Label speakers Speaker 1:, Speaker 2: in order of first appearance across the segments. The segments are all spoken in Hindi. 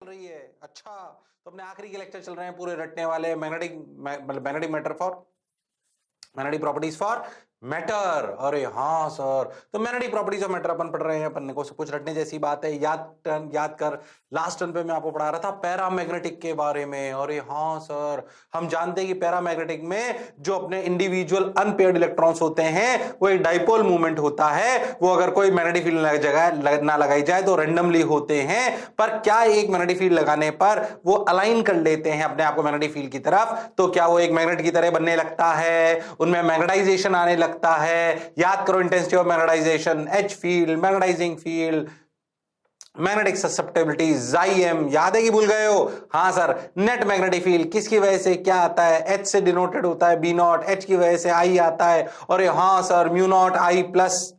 Speaker 1: रही है। अच्छा, तो अपने आखिरी के लेक्चर चल रहे हैं पूरे रटने वाले magnetic matter for magnetic properties for matter. अरे हाँ सर, तो मैग्नेटिक प्रॉपर्टीज ऑफ मैटर अपन पढ़ रहे हैं। अपन को सब कुछ रटने जैसी बात है। याद कर, लास्ट टर्न पे मैं आपको पढ़ा रहा था पैरामैग्नेटिक के बारे में। अरे हाँ सर, हम जानते हैं कि पैरामैग्नेटिक में जो अपने इंडिविजुअल अनपेयर्ड इलेक्ट्रॉन्स होते हैं वो एक डाइपोल मूवमेंट होता है। वो अगर कोई मैग्नेटिक फील्ड ना लगाई जाए तो रेंडमली होते हैं, पर क्या एक मैग्नेटिक फील्ड लगाने पर वो अलाइन कर लेते हैं अपने आप को मैग्नेटिक फील्ड की तरफ, तो क्या वो एक मैग्नेट की तरह बनने लगता है, उनमें मैग्नेटाइजेशन आने लगता है। याद करो intensity of magnetization, H field, magnetising field, magnetic susceptibility, chi m. याद है कि भूल गए हो? हाँ सर, नेट मैग्नेटिक फील्ड किसकी वजह से क्या आता है? एच से डिनोटेड होता है बी नॉट, एच की वजह से आई आता है। और हाँ sir, mu not I plus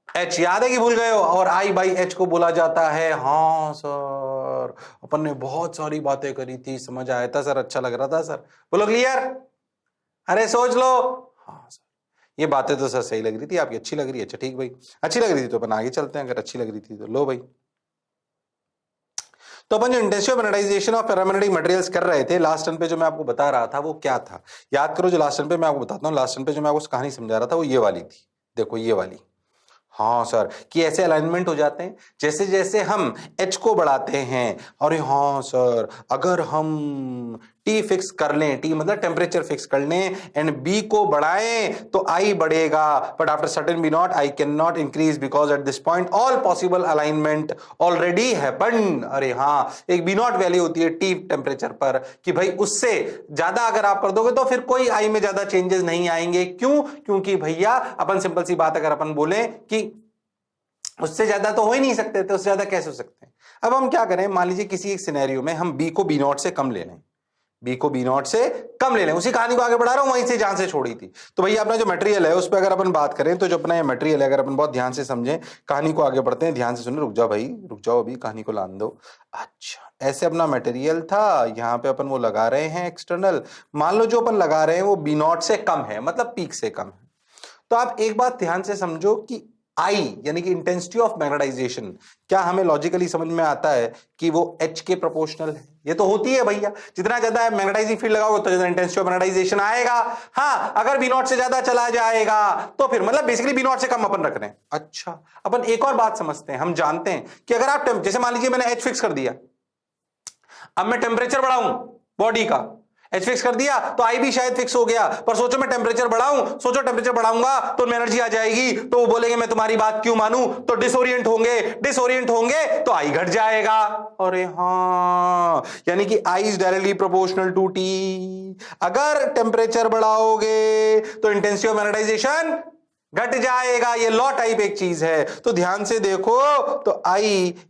Speaker 1: H. याद है कि भूल गए हो? और आई बाई एच को बोला जाता है। हाँ सर, अपन ने बहुत सारी बातें करी थी, समझ आया था सर, अच्छा लग रहा था सर। बोलो क्लियर? अरे सोच लो। हाँ सर, ये बातें तो सर सही लग रही थी आपकी, अच्छी लग रही है। अच्छा ठीक भाई, अच्छी लग रही थी तो अपन आगे चलते हैं। अगर अच्छी लग रही थी तो लो भाई। तो अपन जो intensity of magnetisation of paramagnetic materials कर रहे थे, लास्ट टर्न पे जो मैं आपको बता रहा था वो क्या था? याद करो, जो लास्ट टर्न पे मैं आपको बताता हूँ, लास्ट टर्न पे जो मैं आपको कहानी समझा रहा था वो ये वाली थी। देखो ये वाली। हाँ सर, कि ऐसे अलाइनमेंट हो जाते हैं जैसे जैसे हम एच को बढ़ाते हैं। और हाँ सर, अगर हम टी फिक्स कर लें, टी मतलब टेम्परेचर फिक्स कर लें, एंड बी को बढ़ाएं तो आई बढ़ेगा, but after certain B not I can not increase because at this point all possible alignment already happened. अरे हाँ, एक बी नॉट वैल्यू होती है टी टेम्परेचर पर, कि भाई उससे ज्यादा अगर आप कर दोगे तो फिर कोई आई में ज्यादा चेंजेस नहीं आएंगे। क्यों? क्योंकि भैया अपन सिंपल सी बात अगर अपन बोले कि उससे ज्यादा तो हो ही नहीं सकते थे, उससे ज्यादा कैसे हो सकते हैं। अब हम क्या करें, मान लीजिए किसी एक सिनेरियो में हम बी को बी नॉट से कम ले लें, बी को बी नॉट से कम ले लें। उसी कहानी को आगे बढ़ा रहा हूं वहीं से जहां से छोड़ी थी। तो भैया अपना जो मटेरियल है उस पर अगर अपन बात करें, तो जो अपना ये मटेरियल है, अगर अपन बहुत ध्यान से समझें, कहानी को आगे बढ़ते हैं, ध्यान से सुनो। रुक जाओ भाई, रुक जाओ, अभी कहानी को लान दो। अच्छा, ऐसे अपना मटेरियल था, यहाँ पे अपन वो लगा रहे हैं एक्सटर्नल। मान लो जो अपन लगा रहे हैं वो बी नॉट से कम है, मतलब पीक से कम है। तो आप एक बात ध्यान से समझो कि आई यानी कि इंटेंसिटी ऑफ मैग्नेटाइजेशन, क्या हमें लॉजिकली समझ में आता है कि वो एच के प्रोपोर्शनल है? ये तो होती है भैया, जितना ज्यादा मैग्नेटाइजिंग फील्ड लगाओगे तो ज्यादा इंटेंसिटी ऑफ मैग्नेटाइजेशन आएगा। हाँ, अगर बी नॉट से ज्यादा चला जाएगा तो फिर मतलब बेसिकली बी नॉट से कम अपन रख रहे हैं। अच्छा, अपन एक और बात समझते हैं। हम जानते हैं कि अगर आप जैसे मान लीजिए मैंने एच फिक्स कर दिया, अब मैं टेम्परेचर बढ़ाऊं बॉडी का, एच फिक्स कर दिया तो आई भी शायद फिक्स हो गया, पर सोचो मैं टेम्परेचर बढ़ाऊं, सोचो टेम्परेचर बढ़ाऊंगा तो एनर्जी आ जाएगी, तो वो बोलेंगे मैं तुम्हारी बात क्यों मानूं, तो डिसोरिएंट होंगे तो आई घट जाएगा। अरे हाँ, यानी कि I is directly proportional to T. अगर टेम्परेचर बढ़ाओगे तो इंटेंसिटी ऑफ मैग्नेटाइजेशन घट जाएगा। ये लॉ टाइप एक चीज है, तो ध्यान से देखो। तो I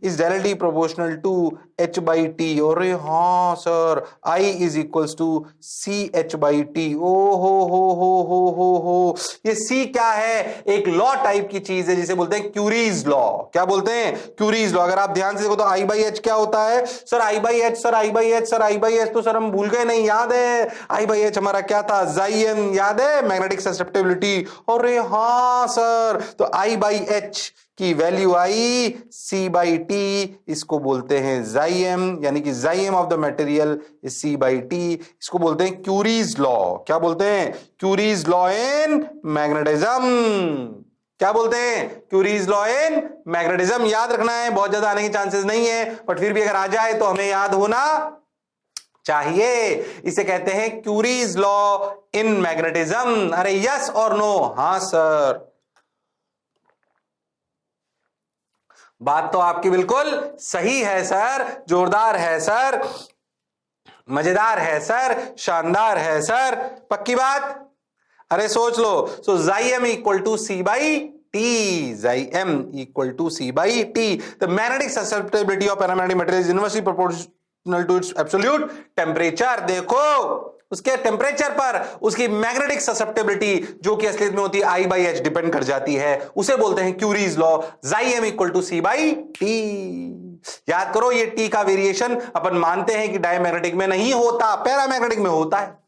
Speaker 1: is directly proportional to H by T. और हाँ sir, I is equals to C H by T. ओ हो, ये C क्या है? एक लॉ टाइप की चीज है जिसे बोलते हैं क्यूरीज लॉ। क्या बोलते हैं? Curie's law. अगर आप ध्यान से देखो तो I बाई एच क्या होता है? Sir I by H, sir I by H, sir I by H तो सर हम भूल गए नहीं, याद है? I बाई एच हमारा क्या था? जाइएम, याद है? Magnetic susceptibility. और हाँ सर, तो I बाई एच की value I C by T, इसको बोलते हैं जाइएम, यानी कि chi m of the material is C by T. इसको बोलते हैं क्यूरीज लॉ। क्या बोलते हैं? Curie's law in magnetism. क्या बोलते हैं? Curie's law in magnetism. याद रखना है, बहुत ज्यादा आने के चांसेस नहीं है, बट फिर भी अगर आ जाए तो हमें याद होना चाहिए। इसे कहते हैं क्यूरीज लॉ इन मैग्नेटिज्म। अरे यस और नो? हाँ सर, बात तो आपकी बिल्कुल सही है सर, जोरदार है सर, मजेदार है सर, शानदार है सर, पक्की बात। अरे सोच लो। So chi m equal to C by T, chi m equal to C by T. The magnetic susceptibility of paramagnetic material is inversely proportional to its absolute temperature. देखो, उसके टेम्परेचर पर उसकी मैग्नेटिक ससेप्टिबिलिटी जो कि असलियत में होती है आई बाई एच डिपेंड कर जाती है। उसे बोलते हैं Curie's law, chi m equal to C by T. याद करो, ये टी का वेरिएशन अपन मानते हैं कि डायमैग्नेटिक में नहीं होता, पैरामैग्नेटिक में होता है।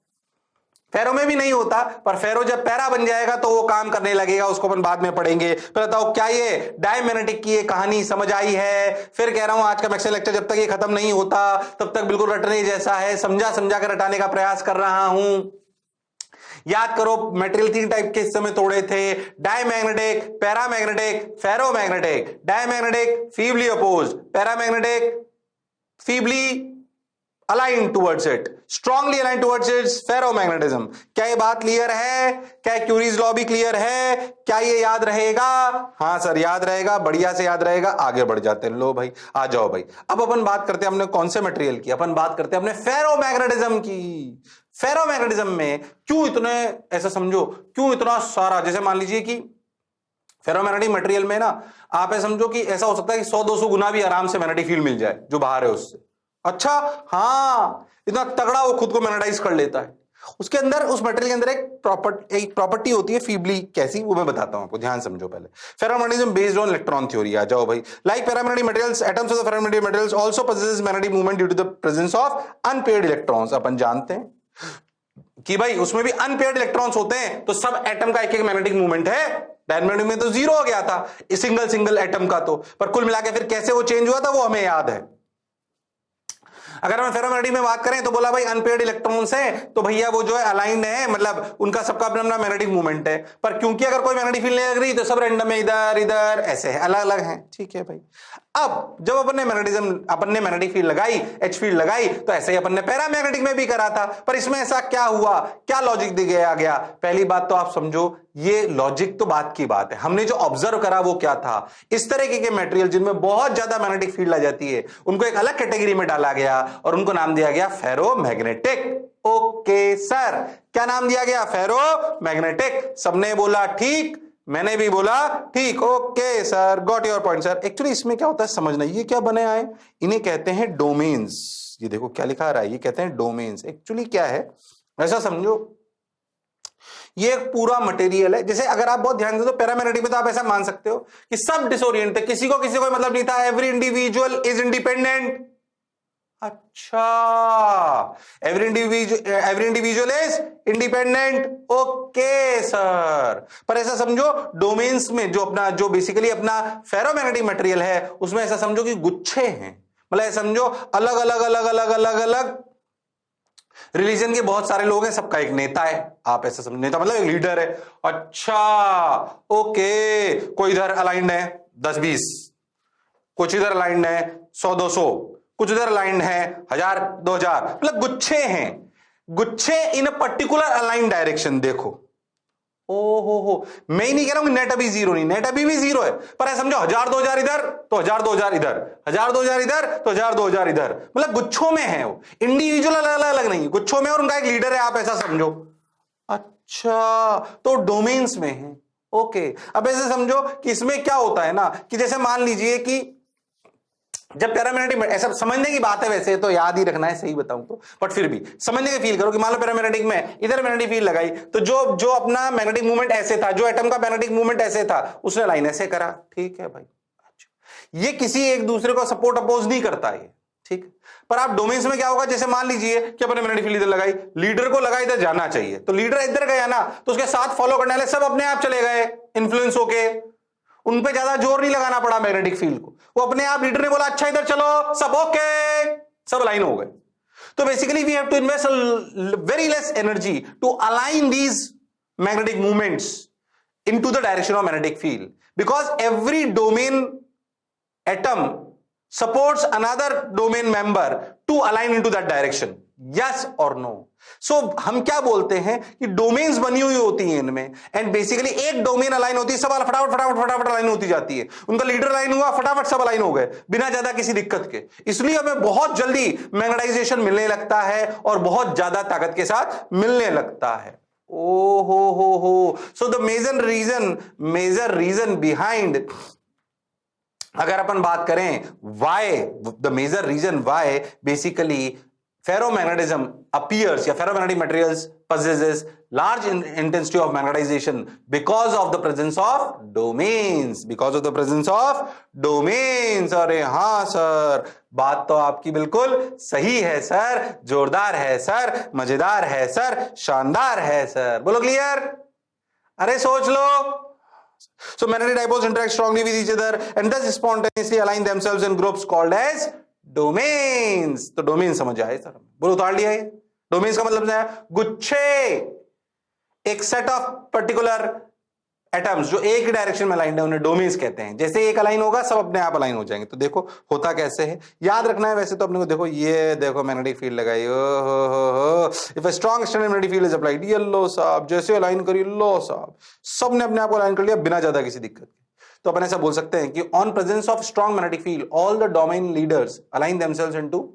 Speaker 1: फेरो में भी नहीं होता, पर फेरो जब पैरा बन जाएगा तो वो काम करने लगेगा, उसको अपन बाद में पढ़ेंगे। फिर बताओ क्या ये डायमैग्नेटिक की ये कहानी समझ आई है? फिर कह रहा हूं आज का मैक्सवेल लेक्चर जब तक ये खत्म नहीं होता तब तक बिल्कुल रटने जैसा है, समझा समझा कर रटाने का प्रयास कर रहा हूं। याद करो मटेरियल 3 टाइप के हिस्से में तोड़े थे, diamagnetic, paramagnetic, ferromagnetic. Diamagnetic feebly oppose, paramagnetic feebly align towards it, strongly align towards its ferromagnetism. क्या ये बात क्लियर है? क्या क्यूरीज लॉ भी क्लियर है? क्या ये याद रहेगा? हाँ सर याद रहेगा, बढ़िया से याद रहेगा। आगे बढ़ जाते हैं, लो भाई आ जाओ भाई। अब अपन बात करते हैं हमने कौन से मटेरियल की, अपन बात करते हैं अपने फेरोमैग्नेटिज्म की। फेरोमैग्नेटिज्म में क्यों इतने, ऐसा समझो क्यों इतना सारा, जैसे मान लीजिए कि फेरोमैग्नेटिक मटेरियल में ना आप ऐसा समझो कि ऐसा हो सकता है कि 100-200 गुना भी आराम से मैग्नेटिक फील्ड मिल जाए जो बाहर है उससे। अच्छा हाँ, इतना तगड़ा वो खुद को मैग्नेटाइज कर लेता है। उसके अंदर, उस मटेरियल के अंदर एक प्रॉपर्टी होती है फीबली, कैसी वो मैं बताता हूं आपको, ध्यान समझो पहले। Ferromagnetism based on electron theory. आ जाओ भाई। Like paramagnetic materials, atoms of the paramagnetic materials also possesses magnetic movement due to the presence of unpaired electrons. अपन जानते हैं कि भाई उसमें भी अनपेयर्ड इलेक्ट्रॉन्स होते हैं, तो सब एटम का एक एक मैग्नेटिक मूवमेंट है। डायमैग्नेटिक में तो जीरो हो गया था सिंगल सिंगल एटम का, तो पर कुल मिला के फिर कैसे वो चेंज हुआ था वो हमें याद है। अगर हम फेरोमैग्नेटिक में बात करें तो बोला भाई अनपेयर्ड इलेक्ट्रॉन्स हैं, तो भैया वो जो है अलाइंड है, मतलब उनका सबका अपना अपना मैग्नेटिक मूवमेंट है। पर क्योंकि अगर कोई मैग्नेटिक फील्ड नहीं लग रही तो सब रैंडम है, इधर इधर ऐसे है, अलग अलग हैं। ठीक है भाई। अब जब अपन ने मैग्नेटिक फील्ड लगाई, एच फील्ड लगाई, तो ऐसे ही अपन ने पैरामैग्नेटिक में भी करा था। पर इसमें ऐसा क्या हुआ, क्या लॉजिक दिया गया? पहली बात तो आप समझो, ये लॉजिक तो बात की बात है, हमने जो ऑब्जर्व करा वो क्या था, इस तरह के मटेरियल जिनमें बहुत ज्यादा मैग्नेटिक फील्ड आ जाती है उनको एक अलग कैटेगरी में डाला गया और उनको नाम दिया गया फेरोमैग्नेटिक। ओके सर, क्या नाम दिया गया? फेरोमैग्नेटिक। सबने बोला ठीक, मैंने भी बोला ठीक। Okay sir, got your point sir. Actually इसमें क्या होता है समझना, ये क्या बने आए, इन्हें कहते हैं डोमेन्स। ये देखो क्या लिखा रहा है, ये कहते हैं डोमेन्स। एक्चुअली क्या है, ऐसा समझो ये एक पूरा मटेरियल है। जैसे अगर आप बहुत ध्यान दे तो पैरामैग्नेटिक में तो आप ऐसा मान सकते हो कि सब डिसोरिएंट है, किसी को मतलब नहीं था, एवरी इंडिविजुअल इज इंडिपेंडेंट। अच्छा, every individual is independent. Okay sir. पर ऐसा समझो डोमेन्स में जो बेसिकली अपना फेरोमैग्नेटिक मटेरियल है उसमें ऐसा समझो कि गुच्छे हैं, मतलब ऐसा समझो अलग अलग अलग अलग अलग अलग रिलीजन के बहुत सारे लोग हैं, सबका एक नेता है। आप ऐसा समझो, नेता मतलब एक लीडर है। अच्छा ओके, कोई इधर अलाइंड है 10-20, कुछ इधर अलाइंड है 100-200, कुछ इधर अलाइंड है 1000-2000, मतलब गुच्छे हैं, गुच्छे इन अ पर्टिकुलर अलाइंड डायरेक्शन। देखो ओहो, मैं ही नहीं कह रहा हूं नेट अभी जीरो नहीं, नेट अभी भी जीरो है, पर ऐसा समझो 1000-2000 इधर तो 1000-2000 इधर, 1000-2000 इधर तो 1000-2000 इधर, मतलब गुच्छों में है वो, इंडिविजुअल अलग अलग नहीं, गुच्छों में, और उनका एक लीडर है, आप ऐसा समझो। अच्छा, तो डोमेन्स में है। ओके, अब ऐसे समझो कि इसमें क्या होता है ना, कि जैसे मान लीजिए कि जब पैरामैग्नेटिक, ऐसा समझने की बात है, वैसे तो याद ही रखना है सही बताऊं तो, बट फिर भी समझने के फील करो कि मान लो पैरामैग्नेटिक में इधर मैग्नेटिक फील्ड लगाई, तो जो अपना मैग्नेटिक मूवमेंट ऐसे था, जो एटम का मैग्नेटिक मूवमेंट ऐसे था, उसने लाइन ऐसे करा। ठीक है भाई, अच्छा, ये किसी एक दूसरे को सपोर्ट अपोज नहीं करता है, ठीक। पर आप डोमेन्स में क्या होगा, जैसे मान लीजिए कि अपने मैग्नेटिक फील्ड इधर लगाई, लीडर को लगा इधर जाना चाहिए, तो लीडर इधर गया ना, तो उसके साथ फॉलो करने वाले सब अपने आप चले गए, इन्फ्लुएंस होके, उन पे ज्यादा जोर नहीं लगाना पड़ा मैग्नेटिक फील्ड को, वो अपने आप, लीडर ने बोला अच्छा इधर चलो, सब ओके, सब लाइन हो गए। तो basically we have to invest very less energy to align these magnetic movements into the direction of magnetic field, because every domain atom supports another domain member to align into that direction. Yes or no? So हम क्या बोलते हैं कि डोमेन्स बनी हुई होती हैं इनमें, एंड बेसिकली एक डोमेन अलाइन होती है, सब फटाफट फटाफट फटाफट अलाइन होती जाती है, उनका लीडर अलाइन हुआ, फटाफट सब अलाइन हो गए बिना ज्यादा किसी दिक्कत के। इसलिए हमें बहुत जल्दी मैग्नेटाइजेशन मिलने लगता है और बहुत ज्यादा ताकत के साथ मिलने लगता है। ओ हो, so the major reason behind, अगर अपन बात करें why, the major reason why basically ferromagnetism appears, या ferromagnetic materials possesses large intensity of magnetization because of the presence of domains, because of the presence of domains. अरे हाँ सर, बात तो आपकी बिल्कुल सही है सर, जोरदार है सर, मजेदार है सर, शानदार है सर। बोलो क्लियर? अरे सोच लो। So magnetic dipoles interact strongly with each other and thus spontaneously align themselves in groups called as domains. तो डोमेन समझ आए सर? बोलो उतार लिया ये। डोमेन्स का मतलब क्या है? गुच्छे, एक सेट ऑफ पर्टिकुलर एटम्स जो एक ही डायरेक्शन में अलाइंड है, उन्हें डोमेन्स कहते हैं। जैसे एक अलाइन होगा सब अपने आप अलाइन हो जाएंगे। तो देखो होता कैसे है, याद रखना है वैसे तो अपने को। देखो ये देखो मैग्नेटिक फील्ड लगाई, if a strong external magnetic field is applied, ये लो साहब, जैसे अलाइन करिए लो साहब, सबने अपने आप को अलाइन कर लिया बिना ज्यादा किसी दिक्कत के। तो अपन ऐसा बोल सकते हैं कि on presence of strong magnetic field all the domain leaders align themselves into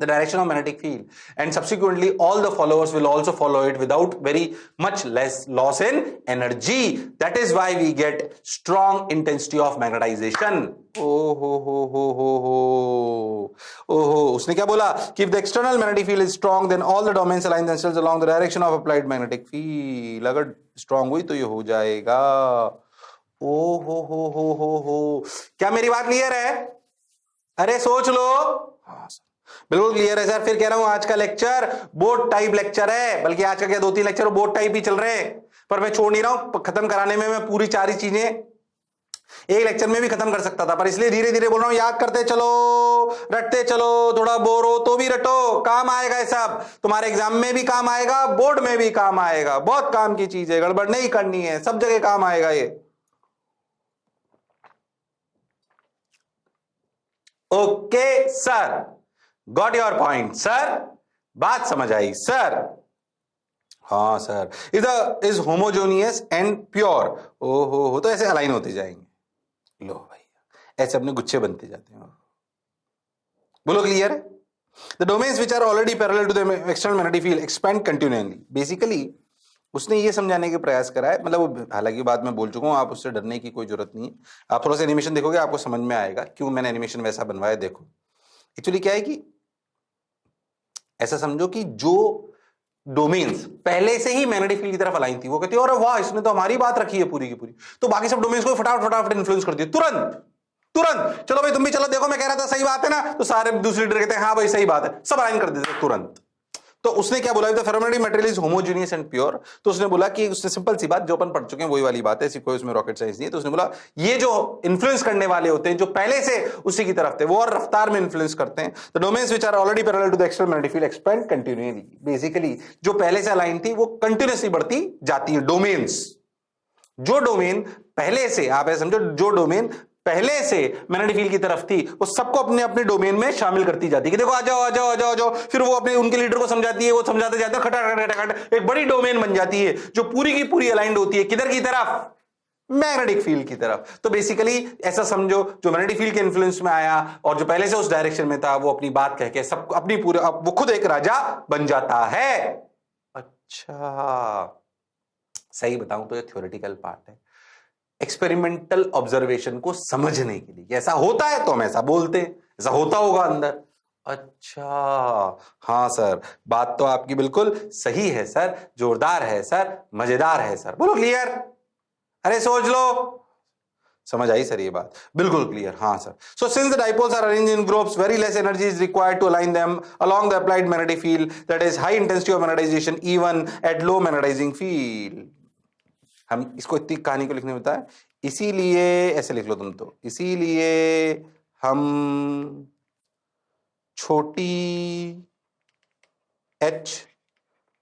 Speaker 1: the direction of magnetic field, and subsequently all the followers will also follow it without very much less loss in energy. That is why we get strong intensity of magnetization. ओहो, उसने क्या बोला कि if the external magnetic field is strong then all the domains align themselves along the direction of applied magnetic field. अगर strong हुई तो ये हो जाएगा। हो, क्या मेरी बात क्लियर है? अरे सोच लो। हाँ बिल्कुल क्लियर है सर। फिर कह रहा हूं आज का लेक्चर बोर्ड टाइप लेक्चर है, बल्कि आज का क्या 2-3 लेक्चर बोर्ड टाइप ही चल रहे हैं, पर मैं छोड़ नहीं रहा हूं। खत्म कराने में मैं पूरी 4 ही चीजें एक लेक्चर में भी खत्म कर सकता था, पर इसलिए धीरे धीरे बोल रहा हूं। याद करते चलो, रटते चलो, थोड़ा बोर हो तो भी रटो, काम आएगा ये सब। तुम्हारे एग्जाम में भी काम आएगा, बोर्ड में भी काम आएगा, बहुत काम की चीज है, गड़बड़ नहीं करनी है, सब जगह काम आएगा ये। Okay sir, got your point sir, बात समझ आई सर? हाँ सर, इज होमोजोनियस एंड प्योर। ओहो, तो ऐसे अलाइन होते जाएंगे। लो भैया, ऐसे अपने गुच्छे बनते जाते हैं। बोलो क्लियर है? The domains which are already parallel to the external magnetic field expand continually. Basically उसने ये समझाने का प्रयास करा है, मतलब हालांकि बात मैं बोल चुका हूं, आप उससे डरने की कोई जरूरत नहीं है। आप थोड़ा सा एनिमेशन देखोगे आपको समझ में आएगा क्यों मैंने एनिमेशन वैसा बनवाया। देखो एक्चुअली क्या है कि ऐसा समझो कि जो डोमेन्स पहले से ही मैग्नेटिक फील्ड की तरफ अलाइन थी, वो कहती है अरे वाह, इसने तो हमारी बात रखी है पूरी की पूरी, तो बाकी सब डोमेन्स को फटाफट इन्फ्लुएंस कर दिया तुरंत तुरंत। चलो भाई तुम भी चलो, देखो मैं कह रहा था सही बात है ना, तो सारे दूसरे लीडर कहते हैं हाँ भाई सही बात है, सब अलाइन कर देते तुरंत। तो उसने क्या बोला, ferromagnetic material is homogeneous and pure. तो उसने बोला कि उसने सिंपल सी बात जो अपन पढ़ चुके हैं वही वाली बात है, ऐसी कोई उसमें रॉकेट साइंस नहीं है। तो उसने बोला ये जो इन्फ्लुएंस करने वाले होते हैं जो पहले से उसी की तरफ थे, वो और रफ्तार में इन्फ्लुएंस करते हैं। The domains which are already parallel to the external magnetic field expand continuously. Basically जो पहले से अलाइन थी वो कंटिन्यूअसली बढ़ती जाती है डोमेन्स। जो डोमेन पहले से, आप ऐसे समझो, जो डोमेन पहले से मैग्नेटिक फील्ड की तरफ थी वो सबको अपने अपने डोमेन में शामिल करती जाती है कि देखो आ जाओ आ जाओ आ जाओ आ जाओ। फिर वो अपने उनके लीडर को समझाती है, वो समझाते जाते खटाखट एक बड़ी डोमेन बन जाती है जो पूरी की पूरी अलाइंड होती है किधर की तरफ? मैग्नेटिक फील्ड की तरफ। तो बेसिकली ऐसा समझो जो मैग्नेटिक फील्ड के इन्फ्लुएंस में आया और जो पहले से उस डायरेक्शन में था वो अपनी बात कह के सब अपनी पूरे वो खुद एक राजा बन जाता है। अच्छा सही बताऊं तो ये थ्योरेटिकल पार्ट है, एक्सपेरिमेंटल ऑब्जर्वेशन को समझने के लिए। ऐसा होता है तो हम ऐसा बोलते हैं, ऐसा होता होगा अंदर। अच्छा हाँ सर, बात तो आपकी बिल्कुल सही है सर, जोरदार है सर, मजेदार है सर। बोलो क्लियर? अरे सोच लो, समझ आई सर ये बात? बिल्कुल क्लियर। हाँ sir. So since the dipoles are arranged in groups, very less energy is required to align them along the applied magnetic field, that is high intensity of magnetisation even at low magnetising field. हम इसको इतनी कहानी को लिखने में होता है, इसीलिए ऐसे लिख लो तुम तो, इसीलिए हम छोटी एच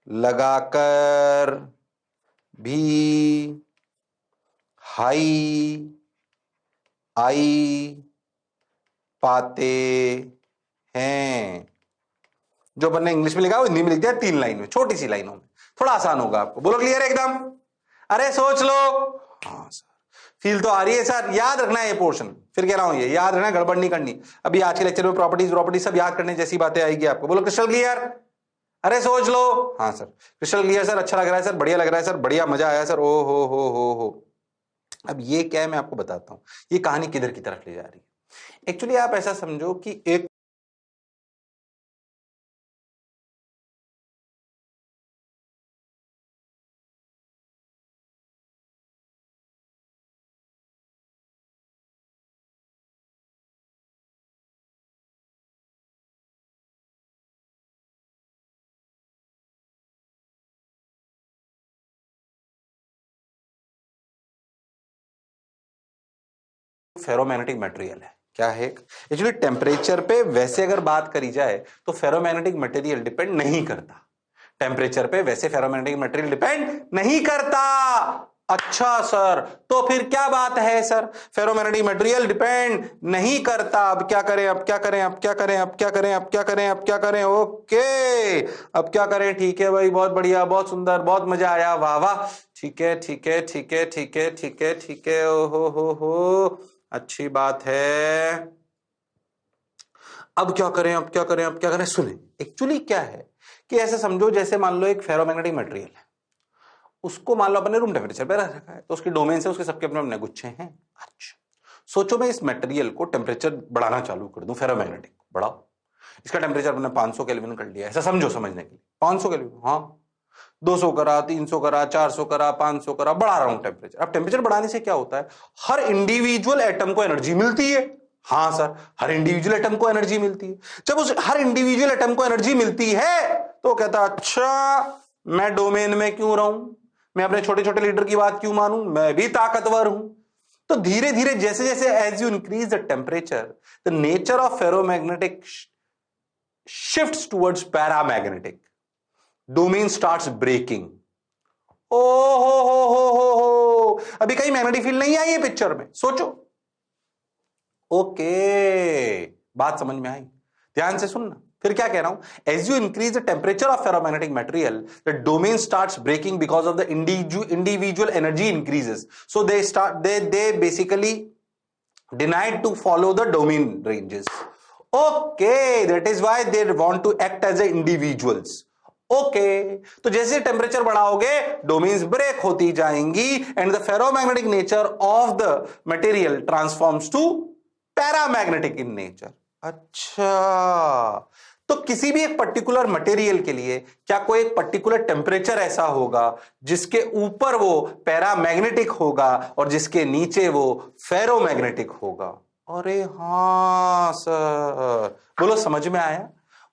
Speaker 1: लगाकर भी हाई आई पाते हैं। जो अपन ने इंग्लिश में लिखा वो हिंदी में लिख दिया 3 लाइन में, छोटी सी लाइनों में, थोड़ा आसान होगा आपको। बोलो क्लियर है एकदम? अरे सोच लो। हाँ सर, फील तो आ रही है सर, याद रखना है ये पोर्शन। फिर कह रहा हूं ये याद रखना, गड़बड़ नहीं करनी। अभी आज के लेक्चर में प्रॉपर्टीज सब याद करने जैसी बातें आएगी आपको। बोलो क्रिस्टल क्लियर? अरे सोच लो। हाँ सर, क्रिस्टल क्लियर सर, अच्छा लग रहा है सर, बढ़िया लग रहा है सर, बढ़िया मजा आया सर। ओ हो। अब ये क्या है मैं आपको बताता हूं, ये कहानी किधर की तरफ ले जा रही है। एक्चुअली आप ऐसा समझो कि एक फेरोमैग्नेटिक मटेरियल है। क्या है? एक्चुअली टेम्परेचर पे वैसे अगर बात करी जाए तो फेरोमैग्नेटिक मटेरियल डिपेंड नहीं करता। टेम्परेचर पे वैसे फेरोमैग्नेटिक मटेरियल डिपेंड नहीं करता। अच्छा सर, तो फिर क्या बात है सर? फेरोमैग्नेटिक मटेरियल डिपेंड नहीं करता। अब क्या करें, अब क्या करें, अब क्या करें, अब क्या करें, अब क्या करें, अब क्या करें? ओके, अब क्या करें? ठीक है भाई, बहुत बढ़िया, बहुत सुंदर, बहुत मजा आया, वाह वाह। ठीक है, ठीक है, ठीक है, ठीक है, ठीक है, ठीक है, ओहो हो, अच्छी बात है। अब क्या करें, अब क्या करें, अब क्या करें? सुने, एक्चुअली क्या है कि ऐसे समझो जैसे मान लो एक फेरोमैग्नेटिक मटेरियल है, उसको मान लो अपने रूम टेम्परेचर पे रख रखा है, तो उसकी डोमेन से उसके सबके अपने अपने गुच्छे हैं। अच्छा, सोचो मैं इस मटेरियल को टेम्परेचर बढ़ाना चालू कर दूं, फेरोमैग्नेटिक बढ़ाओ, इसका टेम्परेचर मैंने 500 केल्विन कर लिया, ऐसा समझो समझने के लिए। 500 केल्विन, हाँ, 200 करा, 300 करा, 400 करा, 500 करा, बढ़ा रहा हूं टेम्परेचर। अब टेम्परेचर बढ़ाने से क्या होता है? हर इंडिविजुअल एटम को एनर्जी मिलती है। हाँ सर, हर इंडिविजुअल एटम को एनर्जी मिलती है। जब उस हर इंडिविजुअल एटम को एनर्जी मिलती है तो कहता अच्छा, मैं डोमेन में क्यों रहूं, मैं अपने छोटे छोटे लीडर की बात क्यों मानूं, मैं भी ताकतवर हूं। तो धीरे धीरे जैसे जैसे as you increase the temperature, the nature of ferromagnetic shifts towards paramagnetic, domain starts breaking। ओ हो, अभी कहीं मैग्नेटिक फील्ड नहीं आई है पिक्चर में, सोचो। ओके, बात समझ में आई, ध्यान से सुनना। फिर क्या कह रहा हूं? As you increase the temperature of ferromagnetic material, the domain starts breaking because of the individual energy increases. So they basically denied to follow the domain ranges। Okay, that is why they want to act as a individuals। Okay, तो जैसे टेम्परेचर बढ़ाओगे डोमेन्स ब्रेक होती जाएंगी and the ferromagnetic nature of the material transforms to paramagnetic in nature. अच्छा, तो किसी भी एक पर्टिकुलर मटेरियल के लिए क्या कोई एक पर्टिकुलर टेम्परेचर ऐसा होगा जिसके ऊपर वो पैरामैग्नेटिक होगा और जिसके नीचे वो फेरोमैग्नेटिक होगा? अरे हाँ सर, बोलो समझ में आया?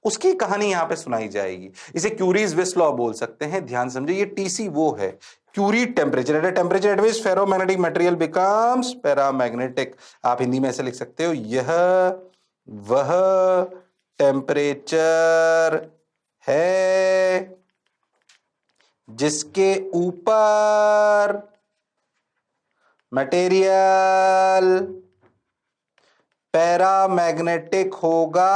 Speaker 1: उसकी कहानी यहां पे सुनाई जाएगी। इसे क्यूरीज विस लॉ बोल सकते हैं। ध्यान समझिए, ये टीसी वो है, Curie temperature, at temperature at which ferromagnetic material becomes paramagnetic. आप हिंदी में ऐसे लिख सकते हो, यह वह टेम्परेचर है जिसके ऊपर मटेरियल पैरामैग्नेटिक होगा,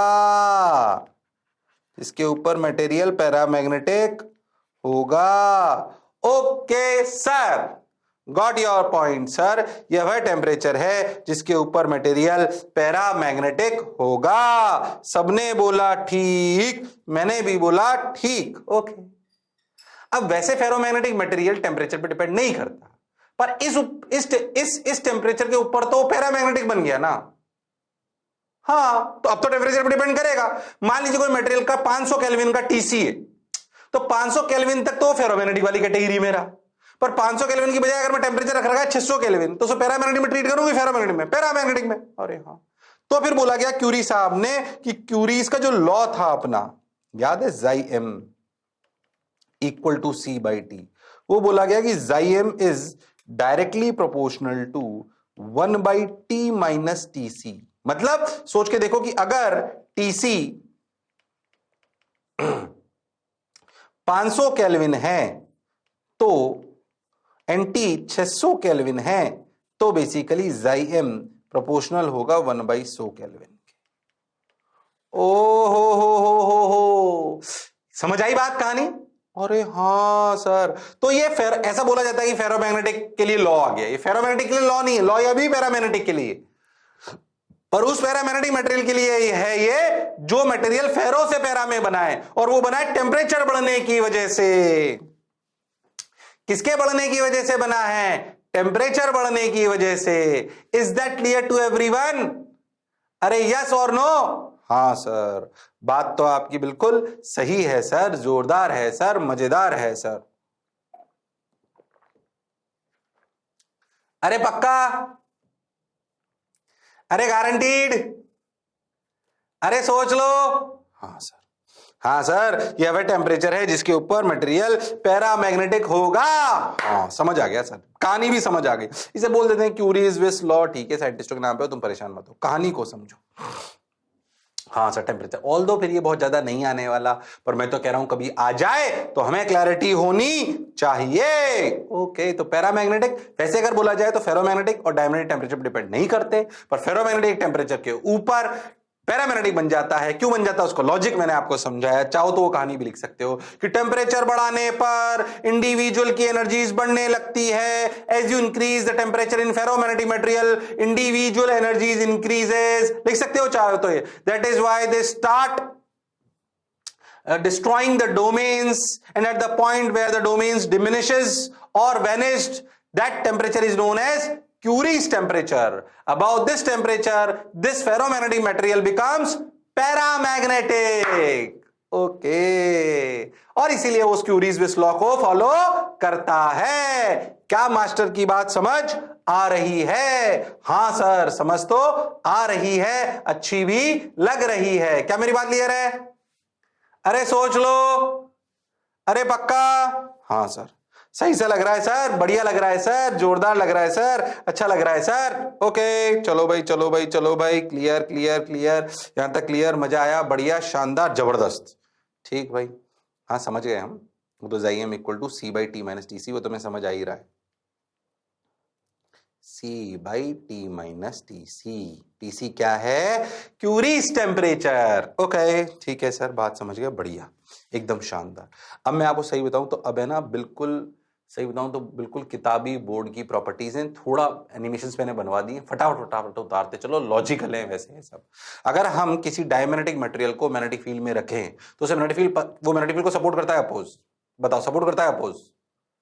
Speaker 1: जिसके ऊपर मटेरियल पैरामैग्नेटिक होगा। Okay sir, got your point sir, यह वह टेम्परेचर है जिसके ऊपर मटेरियल पैरामैग्नेटिक होगा। सबने बोला ठीक, मैंने भी बोला ठीक। ओके, अब वैसे फेरोमैग्नेटिक मटेरियल टेम्परेचर पे डिपेंड नहीं करता, पर इस टेम्परेचर के ऊपर तो पैरामैग्नेटिक बन गया ना। हाँ, तो अब तो टेम्परेचर पे डिपेंड करेगा। मान लीजिए कोई मटेरियल का 500 केल्विन का टीसी है, तो 500 केल्विन तक तो फेरोमैग्नेटिक वाली कैटेगरी में रहा, पर 500 केल्विन की बजाय अगर मैं टेम्परेचर रख रखा है 600 केल्विन, तो उसे पैरामैग्नेटिक में ट्रीट करूंगी, फेरोमैग्नेटिक में, पैरामैग्नेटिक में। अरे हाँ, तो फिर बोला गया क्यूरी साहब ने कि क्यूरीज का जो लॉ था अपना, याद है, chi M equal to C by T, वो बोला गया कि chi M is directly proportional to 1 by T minus T C. मतलब सोच के देखो कि अगर टीसी 500 केल्विन है तो एनटी 600 केल्विन है, तो बेसिकली जाई एम प्रोपोर्शनल होगा 1 बाई 100 केल्विन के। ओ हो, समझ आई बात कहानी? अरे हाँ सर, तो ये ऐसा बोला जाता है कि फेरोमैग्नेटिक के लिए लॉ आ गया। ये फेरोमैग्नेटिक के लिए लॉ नहीं है, लॉ अभी पैरामैग्नेटिक के लिए, पर उस पैरामैग्नेटिक मटेरियल के लिए है ये जो मटेरियल फेरो से पैरा में बना है, और वो बना है टेम्परेचर बढ़ने की वजह से। किसके बढ़ने की वजह से बना है? टेम्परेचर बढ़ने की वजह से। Is that clear to everyone? अरे यस और नो? हाँ सर, बात तो आपकी बिल्कुल सही है सर, जोरदार है सर, मजेदार है सर। अरे पक्का? अरे गारंटीड? अरे सोच लो। हाँ सर, हाँ सर, यह वह टेम्परेचर है जिसके ऊपर मटेरियल पैरामैग्नेटिक होगा। हाँ समझ आ गया सर, कहानी भी समझ आ गई। इसे बोल देते हैं क्यूरीज विस लॉ। ठीक है, साइंटिस्टों के नाम पे हो, तुम परेशान मत हो, कहानी को समझो। हाँ सर, टेम्परेचर ऑल दो फिर ये बहुत ज्यादा नहीं आने वाला, पर मैं तो कह रहा हूं कभी आ जाए तो हमें क्लैरिटी होनी चाहिए। ओके, तो पैरामैग्नेटिक वैसे अगर बोला जाए तो फेरोमैग्नेटिक और डायमैग्नेटिक टेम्परेचर डिपेंड नहीं करते, पर फेरोमैग्नेटिक टेम्परेचर के ऊपर पैरामैग्नेटिक बन जाता है। क्यों बन जाता है उसको लॉजिक मैंने आपको समझाया, चाहो तो वो कहानी भी लिख सकते हो कि टेम्परेचर बढ़ाने पर इंडिविजुअल की एनर्जीज बढ़ने लगती है। As you increase the temperature in ferromagnetic material, individual energies increases, लिख सकते हो चाहो तो ये। That is why they start destroying the domains, and at the point where the domains diminishes or vanished, that temperature is known as Curie's temperature. Above this temperature, this ferromagnetic material becomes paramagnetic. Okay, और इसीलिए वो क्यूरीज विस लॉ को फॉलो करता है। क्या मास्टर की बात समझ आ रही है? हां सर, समझ तो आ रही है, अच्छी भी लग रही है। क्या मेरी बात क्लियर है? अरे सोच लो, अरे पक्का? हाँ सर, सही से लग रहा है सर, बढ़िया लग रहा है सर, जोरदार लग रहा है सर, अच्छा लग रहा है सर। ओके, चलो भाई चलो भाई चलो भाई, क्लियर क्लियर क्लियर, यहां तक क्लियर, मजा आया, बढ़िया, शानदार, जबरदस्त। ठीक भाई, हाँ समझ गए हम। वो तो chi equal to C by T minus T C, वो तो मैं समझ आ ही रहा है। C by T minus T C, T C क्या है? Curies temperature. ओके ठीक है सर, बात समझ गया, बढ़िया, एकदम शानदार। अब मैं आपको सही बताऊं तो अब है ना, बिल्कुल सही बताऊं तो बिल्कुल किताबी बोर्ड की प्रॉपर्टीज हैं, थोड़ा एनिमेशंस मैंने बनवा दिए, फटाफट फटाफट उतारते चलो, लॉजिकल है वैसे ये सब। अगर हम किसी डायमैग्नेटिक मटेरियल को मैग्नेटिक फील्ड में रखें तो उसे मैग्नेटिक फील्ड, वो मैग्नेटिक फील्ड को सपोर्ट करता है अपोज? बताओ, सपोर्ट करता है अपोज?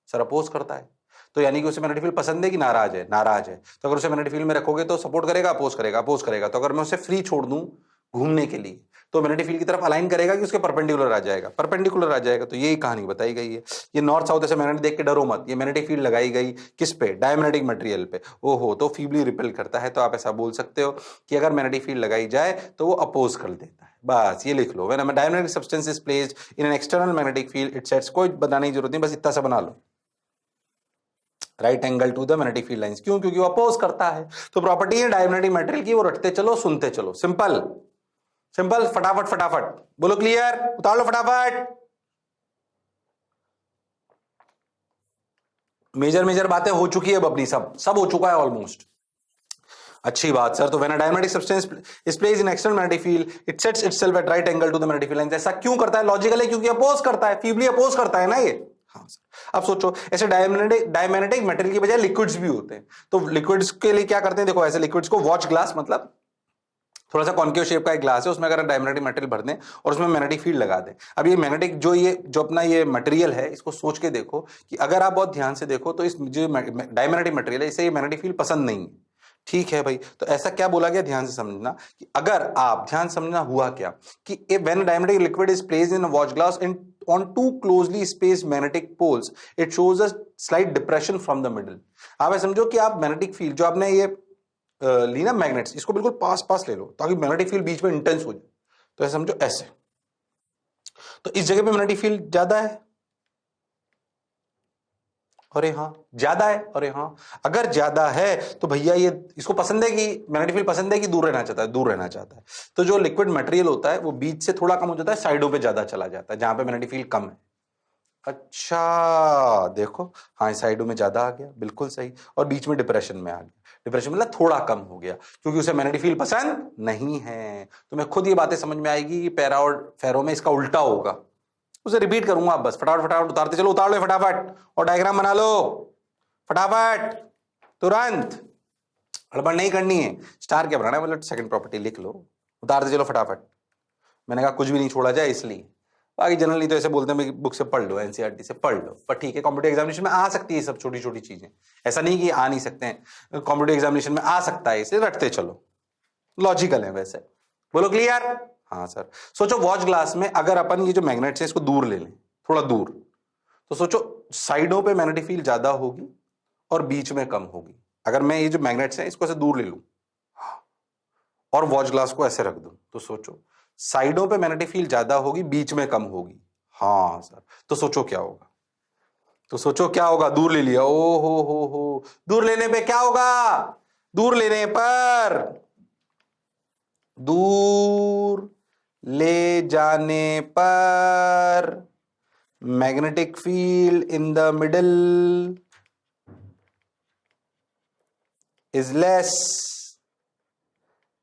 Speaker 1: सर अपोज करता है, तो यानी कि उसे मैग्नेटिक फील्ड पसंद है कि नाराज है? नाराज है। तो अगर उसे मैग्नेटिक फील्ड में रखोगे तो सपोर्ट करेगा अपोज करेगा? अपोज करेगा। तो अगर मैं उसे फ्री छोड़ दूं घूमने के लिए तो मैग्नेटिक फील्ड की तरफ अलाइन करेगा कि उसके परपेंडिकुलर आ जाएगा? परपेंडिकुलर आ जाएगा। तो यही कहानी बताई गई है। ये नॉर्थ साउथ ऐसे मैग्नेट देख के डरो मत, ये मैग्नेटिक फील्ड लगाई गई किस पे? डायमैग्नेटिक मटेरियल पे। ओहो, तो फीबली रिपेल करता है, तो आप ऐसा बोल सकते हो कि अगर मैग्नेटिक फील्ड लगाई जाए तो वो अपोज कर देता है। बस ये लिख लो, when a diamagnetic substance is placed in an external magnetic field it sets, कोई बताने की जरूरत नहीं, बस इतना सा बना लो, right angle to the magnetic field lines. क्यों? क्योंकि वो अपोज करता है। तो प्रॉपर्टी है डायमैग्नेटिक मटेरियल की, वो रटते चलो सुनते चलो, सिंपल सिंपल, फटाफट फटाफट बोलो, क्लियर, उतार लो फटाफट। मेजर मेजर बातें हो चुकी है अब अपनी, सब हो चुका है ऑलमोस्ट। अच्छी बात सर। तो when a diamagnetic substance is placed in external magnetic field it sets itself at right angle to the magnetic field lines. ऐसा क्यों करता है? लॉजिकल है, क्योंकि अपोज करता है, फीबली अपोज करता है ना ये। हाँ सर। अब सोचो, ऐसे डायमैग्नेटिक मटेरियल की बजाय लिक्विड्स भी होते हैं, तो लिक्विड्स के लिए क्या करते हैं? देखो, ऐसे लिक्विड्स को वॉच ग्लास, मतलब थोड़ा सा कॉन्केव शेप का एक ग्लास है, उसमें अगर डायमैग्नेटिक मटेरियल भर दें और उसमें मैग्नेटिक फील्ड लगा दें। अब ये मैग्नेटिक जो अपना ये मटेरियल है, इसको सोच के देखो कि अगर आप बहुत ध्यान से देखो तो इस जो डायमैग्नेटिक मटेरियल है, इसे ये मैग्नेटिक फील्ड पसंद नहीं है। ठीक है भाई, तो ऐसा क्या बोला गया, ध्यान से समझना कि अगर आप ध्यान समझना हुआ क्या कि when diamagnetic liquid is placed in a watch glass in on two closely spaced magnetic poles it shows a slight depression from the middle। आप ऐसा समझो कि आप मैग्नेटिक फील्ड जो आपने ये ली ना मैग्नेट्स, इसको बिल्कुल पास पास ले लो ताकि मैग्नेटिक फील्ड बीच में इंटेंस हो जाए। तो ऐसा समझो ऐसे, तो इस जगह पे मैग्नेटिक फील्ड ज्यादा है, अरे हाँ ज्यादा है, अरे हाँ अगर ज्यादा है तो भैया ये इसको पसंद है कि मैग्नेटिक फील्ड पसंद है कि दूर रहना चाहता है? दूर रहना चाहता है। तो जो लिक्विड मटेरियल होता है वो बीच से थोड़ा कम हो जाता है, साइडों पे ज्यादा चला जाता है जहां पे मैग्नेटिक फील्ड कम है। अच्छा देखो, हाँ साइडों में ज्यादा आ गया, बिल्कुल सही, और बीच में डिप्रेशन में आ गया। डिप्रेशन मतलब थोड़ा कम हो गया, क्योंकि उसे मैग्नेटिक फील्ड पसंद नहीं है। तो मैं खुद ये बातें समझ में आएगी कि पैरा और फेरो में इसका उल्टा होगा। उसे रिपीट करूंगा, आप बस फटाफट फटाफट उतारते चलो, उतार लो फटाफट, और डायग्राम बना लो फटाफट, तुरंत, हड़बड़ नहीं करनी है। स्टार क्या बनाना है, मतलब सेकंड प्रॉपर्टी लिख लो, उतारते चलो फटाफट। मैंने कहा कुछ भी नहीं छोड़ा जाए इसलिए, बाकी जनरली तो ऐसे बोलते हैं बुक से पढ़ लो, एनसीईआरटी से पढ़ लो, पर ठीक है कॉम्पिटिटिव एग्जामिनेशन में आ सकती है सब छोटी छोटी चीजें, ऐसा नहीं कि आ नहीं सकते हैं, कॉम्पिटिटिव एग्जामिनेशन में आ सकता है, इसे रटते चलो, लॉजिकल है वैसे। बोलो क्लियर? हाँ सर। सोचो वॉच ग्लास में अगर अपन ये जो मैग्नेट्स है इसको दूर ले लें, थोड़ा दूर, तो सोचो साइडों पे मैग्नेटिक फील्ड ज्यादा होगी और बीच में कम होगी। अगर मैं ये जो मैग्नेट्स हैं इसको ऐसे दूर ले लूं और वॉच ग्लास को ऐसे रख दूं, तो सोचो साइडों पे मैग्नेटिक फील्ड ज्यादा होगी, बीच में कम होगी। हाँ सर, तो सोचो क्या होगा, तो सोचो क्या होगा। दूर ले लिया, ओ हो, दूर लेने पे क्या होगा, दूर लेने पर, दूर ले जाने पर magnetic field in the middle is less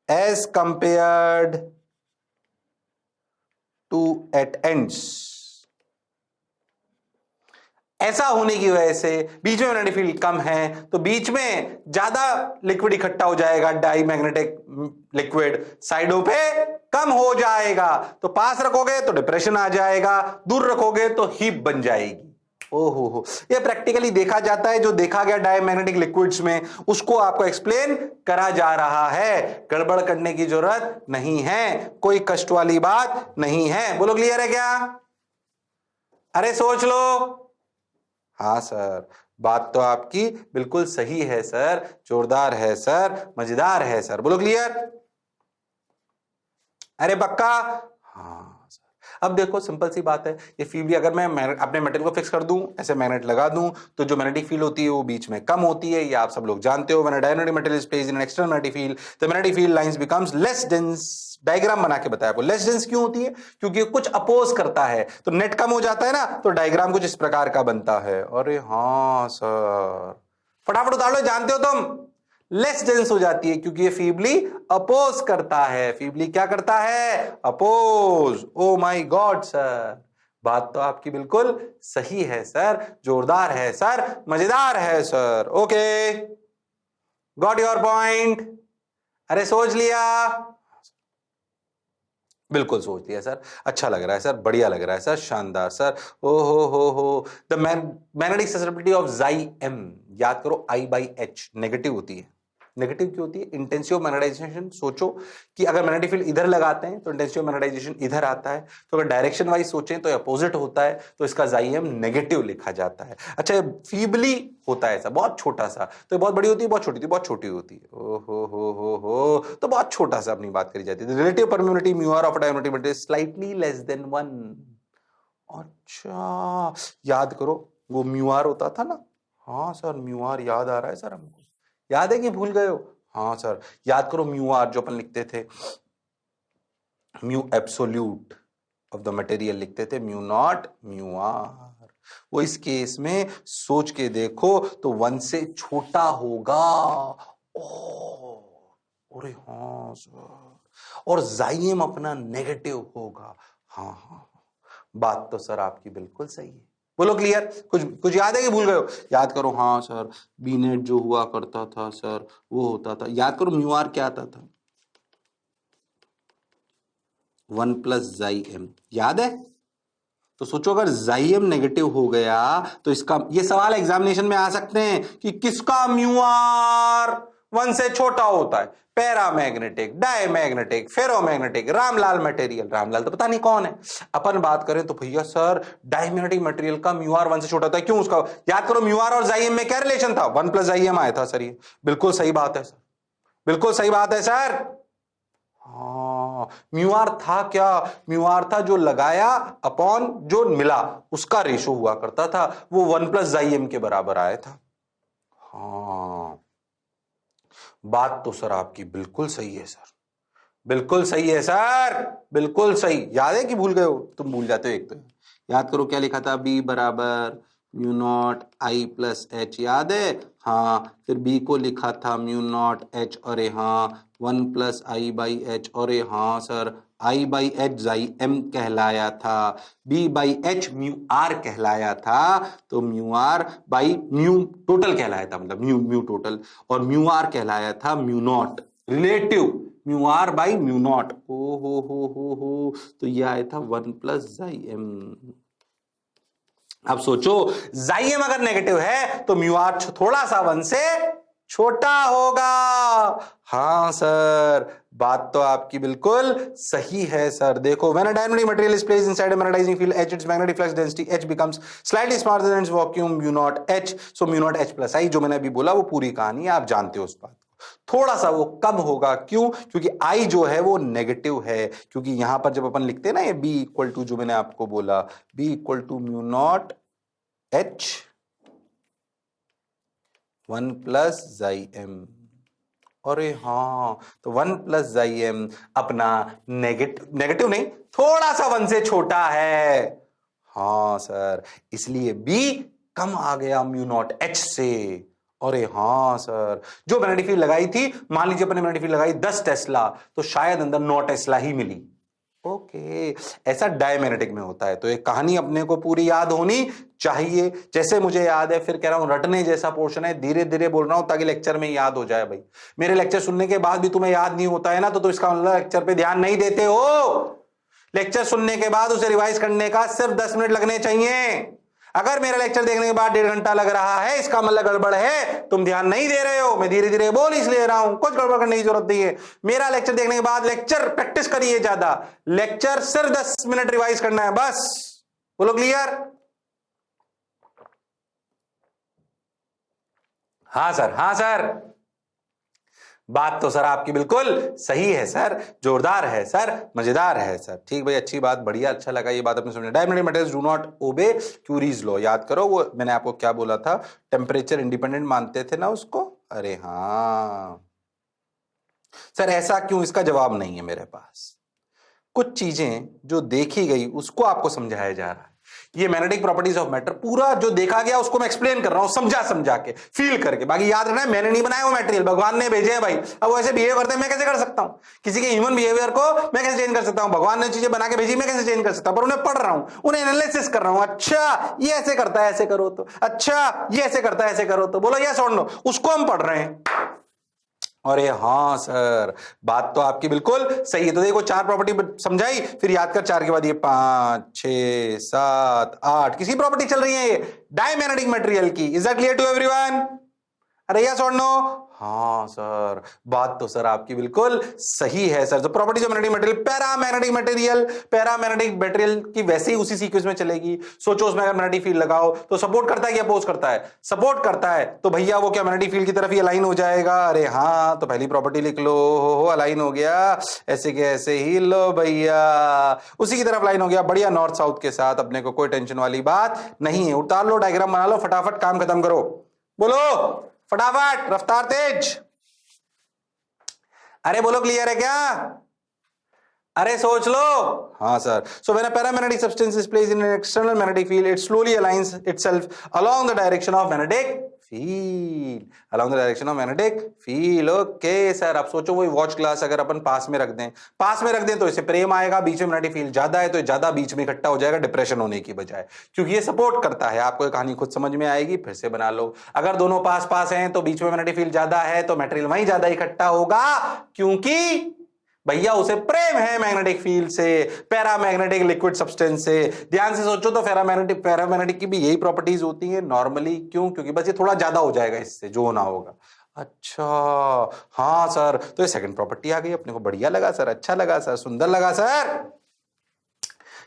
Speaker 1: as compared to at ends। ऐसा होने की वजह से बीच में मैग्नेटिक फील्ड कम है तो बीच में ज्यादा लिक्विड इकट्ठा हो जाएगा, डाई मैग्नेटिक लिक्विड साइडों पे कम हो जाएगा। तो पास रखोगे तो डिप्रेशन आ जाएगा, दूर रखोगे तो हीप बन जाएगी। ओहो, ये प्रैक्टिकली देखा जाता है, जो देखा गया डायमैग्नेटिक लिक्विड्स में उसको आपको एक्सप्लेन करा जा रहा है। गड़बड़ करने की जरूरत नहीं है, कोई कष्ट वाली बात नहीं है। बोलो क्लियर है क्या? अरे सोच लो। हाँ सर, बात तो आपकी बिल्कुल सही है सर, जोरदार है सर, मजेदार है सर। बोलो क्लियर? अरे पक्का? हाँ। अब देखो सिंपल सी बात है, ये फील्ड अगर मैं अपने मेटल को फिक्स कर दूं, ऐसे मैग्नेट लगा दूं, तो जो मैग्नेटिक फील्ड होती है वो बीच में कम होती है, ये आप सब लोग जानते हो। When a diamagnetic material is placed in an external magnetic field the magnetic field lines becomes less dense. Diagram बना के बताया आपको। लेस डेंस क्यों होती है? क्योंकि कुछ अपोज करता है, तो नेट कम हो जाता है ना, तो डायग्राम कुछ इस प्रकार का बनता है। अरे हाँ सर, फटाफट उतार लो, जानते हो तुम। लेस डेंस हो जाती है क्योंकि ये फीबली अपोज करता है। फीबली क्या करता है? Oppose. Oh my God sir, बात तो आपकी बिल्कुल सही है सर, जोरदार है सर, मजेदार है sir. Okay, got your point? अरे सोच लिया? बिल्कुल सोच लिया सर, अच्छा लग रहा है सर, बढ़िया लग रहा है सर, शानदार सर। ओ हो the magnetic susceptibility of Xm, याद करो I/H नेगेटिव होती है। नेगेटिव क्यों होती है? Intensity of magnetisation. सोचो कि अगर मैग्नेटिक फील्ड इधर लगाते हैं तो इंटेंसिटी ऑफ मैग्नेटाइजेशन इधर आता है, तो अगर डायरेक्शन वाइज सोचें तो अपोजिट होता है, तो इसका Xm नेगेटिव लिखा जाता है। अच्छा, फीबली होता है ऐसा, बहुत छोटा सा, तो बहुत बड़ी होती है, बहुत छोटी होती है, बहुत छोटी होती है। ओ हो, तो बहुत छोटा सा अपनी बात करी जाती है। Relative permittivity mu R of diamagnetic material slightly less than 1। अच्छा, याद करो वो म्यू आर होता था ना। हाँ सर, म्यू आर याद आ रहा है सर हमको। याद है कि भूल गए हो? हाँ सर, याद करो म्यू आर जो अपन लिखते थे, mu absolute of the material लिखते थे, म्यू नॉट म्यू आर। वो इस केस में सोच के देखो तो 1 से छोटा होगा। अरे हाँ सर, और Xm अपना नेगेटिव होगा। हाँ, बात तो सर आपकी बिल्कुल सही है। बोलो क्लियर? कुछ याद है कि भूल गए हो? याद करो। हाँ सर, बी नेट जो हुआ करता था सर, वो होता था, याद करो म्यू आर क्या आता था? 1 + Xm, याद है? तो सोचो अगर Xm नेगेटिव हो गया तो इसका, ये सवाल एग्जामिनेशन में आ सकते हैं कि किसका म्यू आर 1 से छोटा होता है? Paramagnetic, diamagnetic, ferromagnetic, Ramlal material. Ramlal तो पता नहीं कौन है। अपन बात करें तो भैया सर, डायमैग्नेटिक मटेरियल का म्यू आर 1 से छोटा होता है। क्यों? उसका याद करो, म्यू आर और Xm में क्या रिलेशन था? 1 + Xm आया था सर। ये बिल्कुल सही बात है सर, बिल्कुल सही बात है सर। हाँ, म्यू आर था क्या? म्यू आर था जो लगाया अपॉन जो मिला, उसका रेशो हुआ करता था, वो 1 + Xm के बराबर आया था। हाँ, बात तो सर आपकी बिल्कुल सही है सर, बिल्कुल सही है सर, बिल्कुल सही। याद है कि भूल गए हो? तुम भूल जाते हो एक तो। याद करो क्या लिखा था? B = mu naught I + H, याद है? हाँ, फिर B को लिखा था म्यू नॉट H, अरे हाँ 1 + I/H, अरे हाँ सर I/H Xm कहलाया था, B/H म्यू आर कहलाया था, तो mu R by mu total कहलाया था, मतलब म्यू टोटल, और म्यू आर कहलाया था mu nought relative, mu R by mu nought. ओ हो, तो यह आया था 1 + Xm। अब सोचो, Xm अगर नेगेटिव है तो म्यू आर थोड़ा सा 1 से छोटा होगा। हाँ सर, बात तो आपकी बिल्कुल सही है सर। देखो, when a dynamic material is placed inside a magnetizing field H, its magnetic flux density H becomes slightly smaller than its vacuum mu naught H, so mu naught H + I। जो मैंने अभी बोला वो पूरी कहानी आप जानते हो उस बात को। थोड़ा सा वो कम होगा। क्यों? क्योंकि I जो है वो नेगेटिव है, क्योंकि यहां पर जब अपन लिखते हैं ना ये B इक्वल टू, जो मैंने आपको बोला, B equal to mu not H 1 plus chi M. अरे हाँ, तो 1 प्लस जाई एम अपना नेगेटिव नहीं, थोड़ा सा 1 से छोटा है। हाँ सर, इसलिए B कम आ गया म्यू नॉट H से। अरे हाँ सर, जो मैग्नेटिक फील्ड लगाई थी, मान लीजिए अपने मैग्नेटिक फील्ड लगाई 10 टेस्ला, तो शायद अंदर 9 टेस्ला ही मिली। ओके, ऐसा डायमैग्नेटिक में होता है। तो एक कहानी अपने को पूरी याद होनी चाहिए, जैसे मुझे याद है। फिर कह रहा हूं रटने जैसा पोर्शन है, धीरे धीरे बोल रहा हूं ताकि लेक्चर में याद हो जाए। भाई मेरे लेक्चर सुनने के बाद भी तुम्हें याद नहीं होता है ना, तो इसका मतलब लेक्चर पे ध्यान नहीं देते हो। लेक्चर सुनने के बाद उसे रिवाइज करने का सिर्फ 10 मिनट लगने चाहिए। अगर मेरा लेक्चर देखने के बाद 1.5 घंटा लग रहा है, इसका मतलब गड़बड़ है, तुम ध्यान नहीं दे रहे हो। मैं धीरे धीरे बोल इसलिए रहा हूं, कुछ गड़बड़ करने की जरूरत नहीं है। मेरा लेक्चर देखने के बाद लेक्चर प्रैक्टिस करिए ज्यादा, लेक्चर सिर्फ 10 मिनट रिवाइज करना है बस। बोलो क्लियर? हाँ सर, हाँ सर, बात तो सर आपकी बिल्कुल सही है सर, जोरदार है सर, मजेदार है सर। ठीक भाई, अच्छी बात, बढ़िया, अच्छा लगा ये बात अपने समझे। Diamagnetic materials do not obey curies law. याद करो वो मैंने आपको क्या बोला था, टेम्परेचर इंडिपेंडेंट मानते थे ना उसको। अरे हाँ सर, ऐसा क्यों? इसका जवाब नहीं है मेरे पास। कुछ चीजें जो देखी गई उसको आपको समझाया जा रहा है। ये मैग्नेटिक प्रॉपर्टीज ऑफ मैटर, पूरा जो देखा गया उसको मैं एक्सप्लेन कर रहा हूं, समझा के, फील करके। बाकी याद रखना है, मैंने नहीं बनाया वो मटेरियल, भगवान ने भेजे हैं भाई। अब वो ऐसे बिहेव करते हैं, मैं कैसे कर सकता हूं? किसी के ह्यूमन बिहेवियर को मैं कैसे चेंज कर सकता हूं? भगवान ने चीजें बना के भेजी, मैं कैसे चेंज कर सकता हूं? पर उन्हें पढ़ रहा हूं, उन्हें एनालिसिस कर रहा हूं। अच्छा ये ऐसे करता है, ऐसे करो तो। अच्छा ये ऐसे करता है, ऐसे करो तो। बोलो यस और नो, उसको हम पढ़ रहे हैं। अरे हाँ सर, बात तो आपकी बिल्कुल सही है। तो देखो 4 प्रॉपर्टी समझाई, फिर याद कर 4 के बाद ये 5 6 7 8 किसकी प्रॉपर्टी चल रही है? ये डायमैग्नेटिक मटेरियल की। Is that clear to everyone? अरे यस और नो? हाँ सर, बात तो सर आपकी बिल्कुल सही है सर। तो properties of magnetic material, paramagnetic material की वैसे ही उसी सीक्वेंस में चलेगी। सोचो उसमें अगर मैग्नेटिक फील्ड लगाओ तो सपोर्ट करता है कि अपोज करता है? सपोर्ट करता है, तो भैया वो क्या मैग्नेटिक फील्ड की तरफ ही अलाइन हो जाएगा? अरे हाँ, तो पहली प्रॉपर्टी लिख लो, हो अलाइन हो गया, ऐसे के ऐसे ही लो भैया, उसी की तरफ अलाइन हो गया, बढ़िया नॉर्थ साउथ के साथ। अपने को कोई टेंशन वाली बात नहीं है। उतार लो, डायग्राम बना लो, फटाफट काम खत्म करो। बोलो फटाफट, रफ्तार तेज। अरे बोलो क्लियर है क्या? अरे सोच लो। हाँ sir, so when a paramagnetic substance is placed in an external magnetic field, it slowly aligns itself along the direction of magnetic field, along the direction of magnetic field. Okay sir, अब सोचो वही वॉच ग्लास अगर अपन पास में रख दें तो इसे प्रेम आएगा, बीच में मैग्नेटिक फील्ड ज्यादा है तो ज्यादा बीच में इकट्ठा हो जाएगा, डिप्रेशन होने की बजाय, क्योंकि ये सपोर्ट करता है। आपको ये कहानी खुद समझ में आएगी, फिर से बना लो। अगर दोनों पास पास हैं तो बीच में मैग्नेटिक फील्ड ज्यादा है तो मटेरियल वहीं ज्यादा इकट्ठा होगा, क्योंकि भैया उसे प्रेम है मैग्नेटिक फील्ड से, पैरामैग्नेटिक लिक्विड सब्सटेंस से। ध्यान से सोचो तो पैरामैग्नेटिक की भी यही प्रॉपर्टीज होती है नॉर्मली। क्यों? क्योंकि बस ये थोड़ा ज्यादा हो जाएगा इससे, जो होना होगा। अच्छा हाँ सर, तो ये सेकंड प्रॉपर्टी आ गई अपने को। बढ़िया लगा सर, अच्छा लगा सर, सुंदर लगा सर,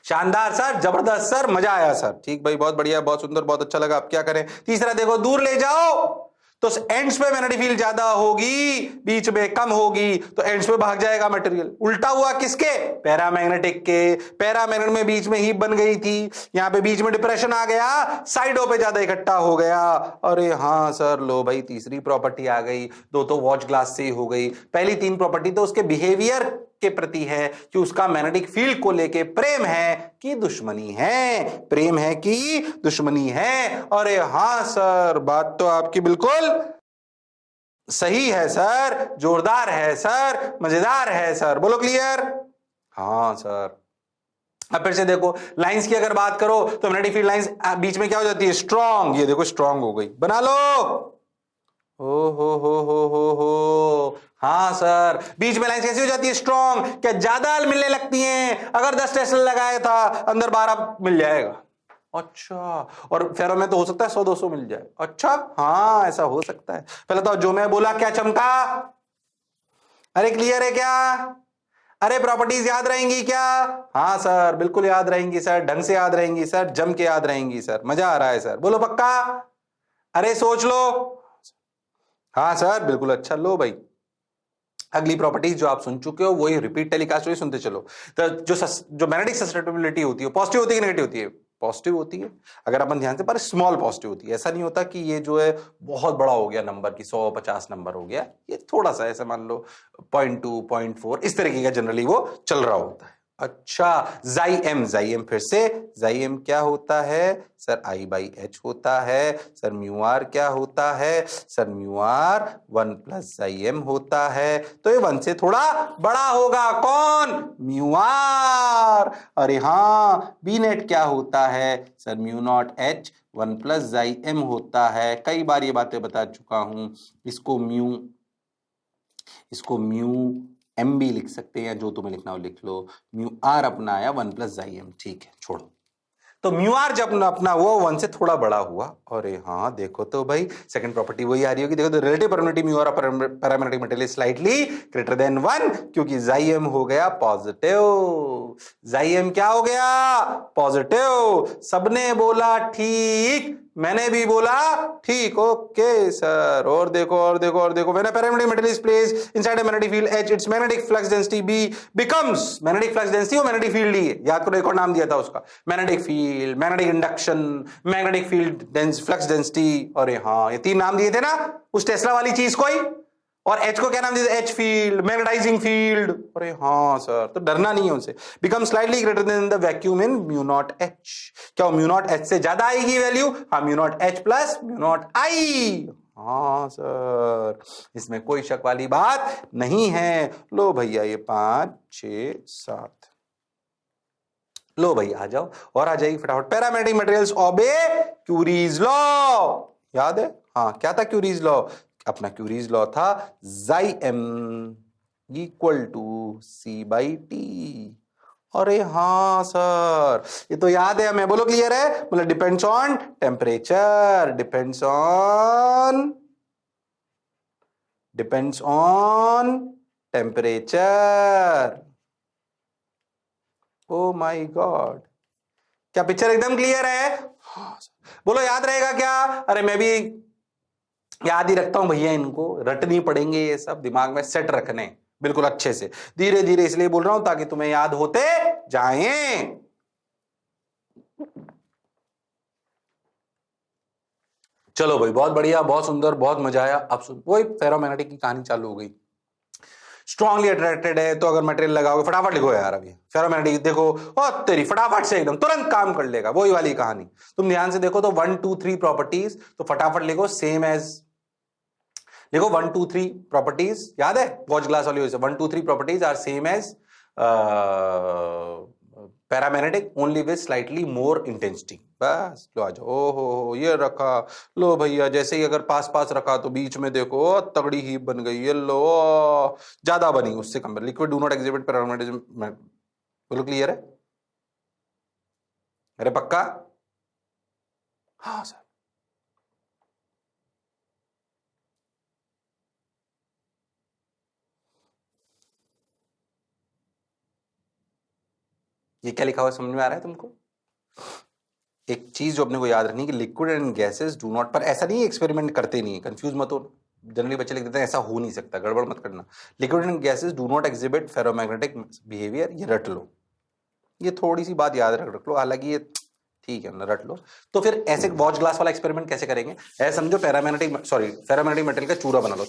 Speaker 1: शानदार सर, जबरदस्त सर, मजा आया सर। ठीक भाई, बहुत बढ़िया, बहुत सुंदर, बहुत अच्छा लगा। अब क्या करें? तीसरा देखो, दूर ले जाओ तो एंड्स पे मैग्नेटिक फील्ड ज्यादा होगी, बीच में कम होगी, तो एंड्स पे भाग जाएगा मटेरियल। उल्टा हुआ किसके? पैरामैग्नेटिक के। पैरामैग्नेट में बीच में हीप बन गई थी, यहां पे बीच में डिप्रेशन आ गया, साइडों पे ज्यादा इकट्ठा हो गया। अरे हाँ सर, लो भाई तीसरी प्रॉपर्टी आ गई। दो तो वॉच ग्लास से ही हो गई, पहली 3 प्रॉपर्टी तो उसके बिहेवियर के प्रति है कि उसका मैग्नेटिक फील्ड को लेके प्रेम है कि दुश्मनी है, प्रेम है कि दुश्मनी है। अरे हाँ सर, बात तो आपकी बिल्कुल सही है सर, जोरदार है सर, मजेदार है सर। बोलो क्लियर? हाँ सर। अब फिर से देखो, लाइंस की अगर बात करो तो मैग्नेटिक फील्ड लाइंस बीच में क्या हो जाती है? स्ट्रॉन्ग। ये देखो स्ट्रॉन्ग हो गई, बना लो। हो हाँ सर, बीच में लाइन कैसी हो जाती है? स्ट्रॉन्ग। क्या ज्यादा मिलने लगती हैं? अगर 10 टेस्ला लगाया था, अंदर 12 मिल जाएगा। अच्छा, और फेरो में तो हो सकता है 100-200 मिल जाए। अच्छा हाँ, ऐसा हो सकता है। पहले तो जो मैं बोला क्या चमका? अरे क्लियर है क्या? अरे प्रॉपर्टीज याद रहेंगी क्या? हाँ सर, बिल्कुल याद रहेंगी सर, ढंग से याद रहेंगी सर, जम के याद रहेंगी सर, मजा आ रहा है सर। बोलो पक्का? अरे सोच लो। हाँ सर बिल्कुल, अच्छा लो भाई, अगली प्रॉपर्टीज जो आप सुन चुके हो वही रिपीट टेलीकास्ट हुई, सुनते चलो। तो जो मैग्नेटिक ससेप्टिबिलिटी होती है पॉजिटिव होती है कि नेगेटिव होती है? पॉजिटिव होती है। अगर अपन ध्यान से, पर स्मॉल पॉजिटिव होती है। ऐसा नहीं होता कि ये जो है बहुत बड़ा हो गया नंबर की 100-50 नंबर हो गया, ये थोड़ा सा ऐसे मान लो 0.2 0.4 इस तरीके का जनरली वो चल रहा होता है। अच्छा, जाइम फिर से, जाइम क्या होता है सर? I/H होता है। सर म्यू आर क्या होता है? Sir mu R 1 plus chi M होता है। तो ये 1 से थोड़ा बड़ा होगा, कौन? Mu R. अरे हाँ, बी नेट क्या होता है sir? Mu not H 1 plus chi M होता है। कई बार ये बातें बता चुका हूं। इसको म्यू एम भी लिख सकते हैं, जो तुम्हें लिखना हो लिख लो। म्यू आर अपना आया 1 प्लस जाइम, ठीक है, छोड़ो। तो म्यू आर जब अपना वो 1 से थोड़ा बड़ा हुआ, अरे हाँ देखो तो भाई सेकंड प्रॉपर्टी वही आ रही होगी। देखो तो relative permittivity mu R paramagnetic material slightly greater than 1, क्योंकि जाइम हो गया पॉजिटिव। जाइम क्या हो गया? पॉजिटिव। सबने बोला ठीक, मैंने भी बोला ठीक। ओके सर, और देखो when a paramagnetic material is placed inside a magnetic field H, it's magnetic flux density B becomes, magnetic flux density और मैग्नेटिक फील्ड ही है, याद करो एक और नाम दिया था उसका, magnetic field, magnetic induction, magnetic field flux density. अरे हाँ, ये 3 नाम दिए थे ना उस टेस्ला वाली चीज को ही। और H को क्या नाम दिया? H field, magnetising field. अरे हाँ सर, तो डरना नहीं है उनसे। Become slightly greater than the vacuum in mu not H। क्या म्यू नॉट H से ज्यादा आएगी वैल्यू? हाँ, mu not H plus mu naught I। हाँ सर, इसमें कोई शक वाली बात नहीं है। लो भैया ये 5 6 7, लो भाई आ जाओ और आ जाइए फटाफट। पैरामैग्नेटिक मटेरियल्स ओबे क्यूरीज लॉ, याद है? हाँ, क्या था क्यूरीज लॉ? अपना क्यूरीज लॉ था जाइम इक्वल टू C/T। अरे हाँ सर, ये तो याद है हमें, बोलो क्लियर है? मतलब depends on temperature, depends on temperature. O my God, क्या पिक्चर एकदम क्लियर है? हाँ, बोलो याद रहेगा क्या? अरे मैं भी याद ही रखता हूं भैया, इनको रटनी पड़ेंगे ये सब, दिमाग में सेट रखने बिल्कुल अच्छे से, धीरे धीरे इसलिए बोल रहा हूं ताकि तुम्हें याद होते जाएं। चलो भाई, बहुत बढ़िया, बहुत सुंदर, बहुत मजा आया। अब सुन, वही फेरोमैग्नेटिक की कहानी चालू हो गई। स्ट्रांगली अट्रैक्टेड है तो अगर मटेरियल लगाओगे, फटाफट लिखो यार अभी फेरोमैग्नेटिक, देखो और तेरी फटाफट से एकदम तुरंत काम कर लेगा, वही वाली कहानी। तुम ध्यान से देखो तो 1 2 3 प्रॉपर्टीज, तो फटाफट लिखो सेम एज, देखो 1 2 3 प्रॉपर्टीज याद है वॉच ग्लास वाली? 1 2 3 properties are same as paramagnetic only with slightly more intensity. बस लो आ जाओ। ओहो ये रखा, लो भैया जैसे ही अगर पास पास रखा तो बीच में देखो तगड़ी हीप बन गई, ये लो ज्यादा बनी उससे कम। Liquid do not exhibit paramagnetism, बोलो क्लियर है? अरे पक्का? हाँ सर। ये क्या लिखा हुआ समझ में आ रहा है तुमको? एक चीज जो अपने को याद रखनी है कि liquid and gases do not, पर ऐसा नहीं एक्सपेरिमेंट करते नहीं है, कंफ्यूज मत हो। जनरली बच्चे लिख देते हैं ऐसा हो नहीं सकता, गड़बड़ मत करना। Liquid and gases do not exhibit ferromagnetic behaviour, ये रट लो, ये थोड़ी सी बात याद रख लो, हालांकि ये ठीक है ना, रट लो। तो फिर ऐसे वॉच ग्लास वाला एक्सपेरिमेंट कैसे करेंगे? ऐसे समझो फेरोमैग्नेटिक मटेरियल का चूरा बना लो,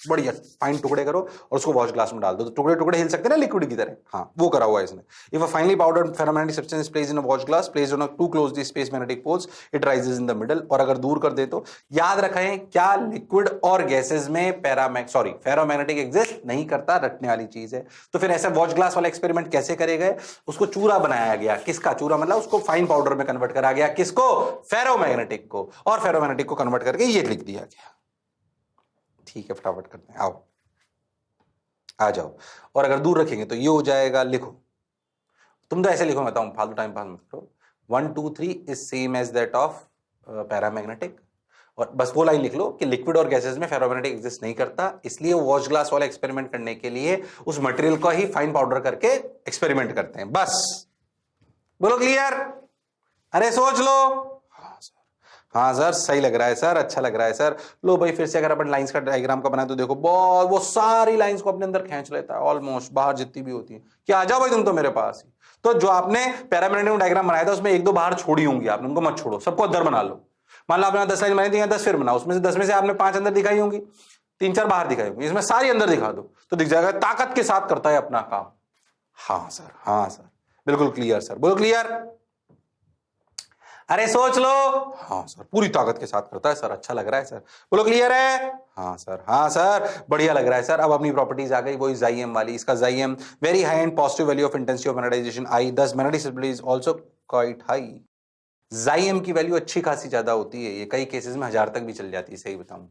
Speaker 1: बढ़िया फाइन टुकड़े करो और उसको वॉच ग्लास में डाल दो, तो टुकड़े टुकड़े हिल सकते हैं ना लिक्विड की तरह। हाँ, वो करा हुआ है इसने। If a finely powdered ferromagnetic substance placed in a watch glass placed on two closely spaced magnetic poles, it rises in the middle. और अगर दूर कर दे तो, याद रखें क्या लिक्विड और गैसेस में फेरोमैग्नेटिक एग्जिस्ट नहीं करता, रटने वाली चीज है। तो फिर ऐसे वॉच ग्लास वाला एक्सपेरिमेंट कैसे करे गए? उसको चूरा बनाया गया। किसका चूरा? मतलब उसको फाइन पाउडर में कन्वर्ट करा गया। किसको? फेरोमैग्नेटिक को। और फेरोमैग्नेटिक को कन्वर्ट करके ये लिख दिया गया। ठीक है, फटाफट करते हैं, आओ आ जाओ। और अगर दूर रखेंगे तो ये हो जाएगा, लिखो तुम तो ऐसे लिखो, बताऊं फालतू टाइम पास मत करो। 1 2 3 is same as that of paramagnetic, और बस वो लाइन लिख लो कि लिक्विड और गैसेस में फेरोमैग्नेटिक एग्जिस्ट नहीं करता, इसलिए वॉच ग्लास वाला एक्सपेरिमेंट करने के लिए उस मटेरियल को ही फाइन पाउडर करके एक्सपेरिमेंट करते हैं। बस बोलो क्लियर? अरे सोच लो। हाँ सर, हाँ सर सही लग रहा है सर, अच्छा लग रहा है सर। लो भाई फिर से अगर अपन लाइंस का डायग्राम का बनाए तो देखो बहुत, वो सारी लाइंस को अपने अंदर खींच लेता है ऑलमोस्ट, बाहर जितनी भी होती है कि आ जाओ भाई तुम तो मेरे पास ही। तो जो आपने पैरामेग्नेटिक डायग्राम बनाया था उसमें एक दो बाहर छोड़ी होंगी आपने, उनको मत छोड़ो, सबको अंदर बना लो। मान लो आपने 10 लाइन बनाई थी, 10 फिर बनाओ, उसमें से 10 में से आपने 5 अंदर दिखाई होंगी, 3-4 बाहर दिखाई होंगी, इसमें सारी अंदर दिखा दो तो दिख जाएगा, ताकत के साथ करता है अपना काम। हाँ सर, हाँ सर, बिल्कुल क्लियर सर, बोलो क्लियर। अरे सोच लो। हाँ सर पूरी ताकत के साथ करता है सर, अच्छा लग रहा है सर, बोलो क्लियर है। हाँ सर, हाँ सर, बढ़िया लग रहा है सर। अब अपनी प्रॉपर्टीज आ गई वही जाइएम वाली। इसका chi m very high and positive value of intensity of magnetization I, thus magnetic is also quite high. Chi m की वैल्यू अच्छी खासी ज्यादा होती है, ये कई केसेस में 1000 तक भी चल जाती है, सही बताऊं।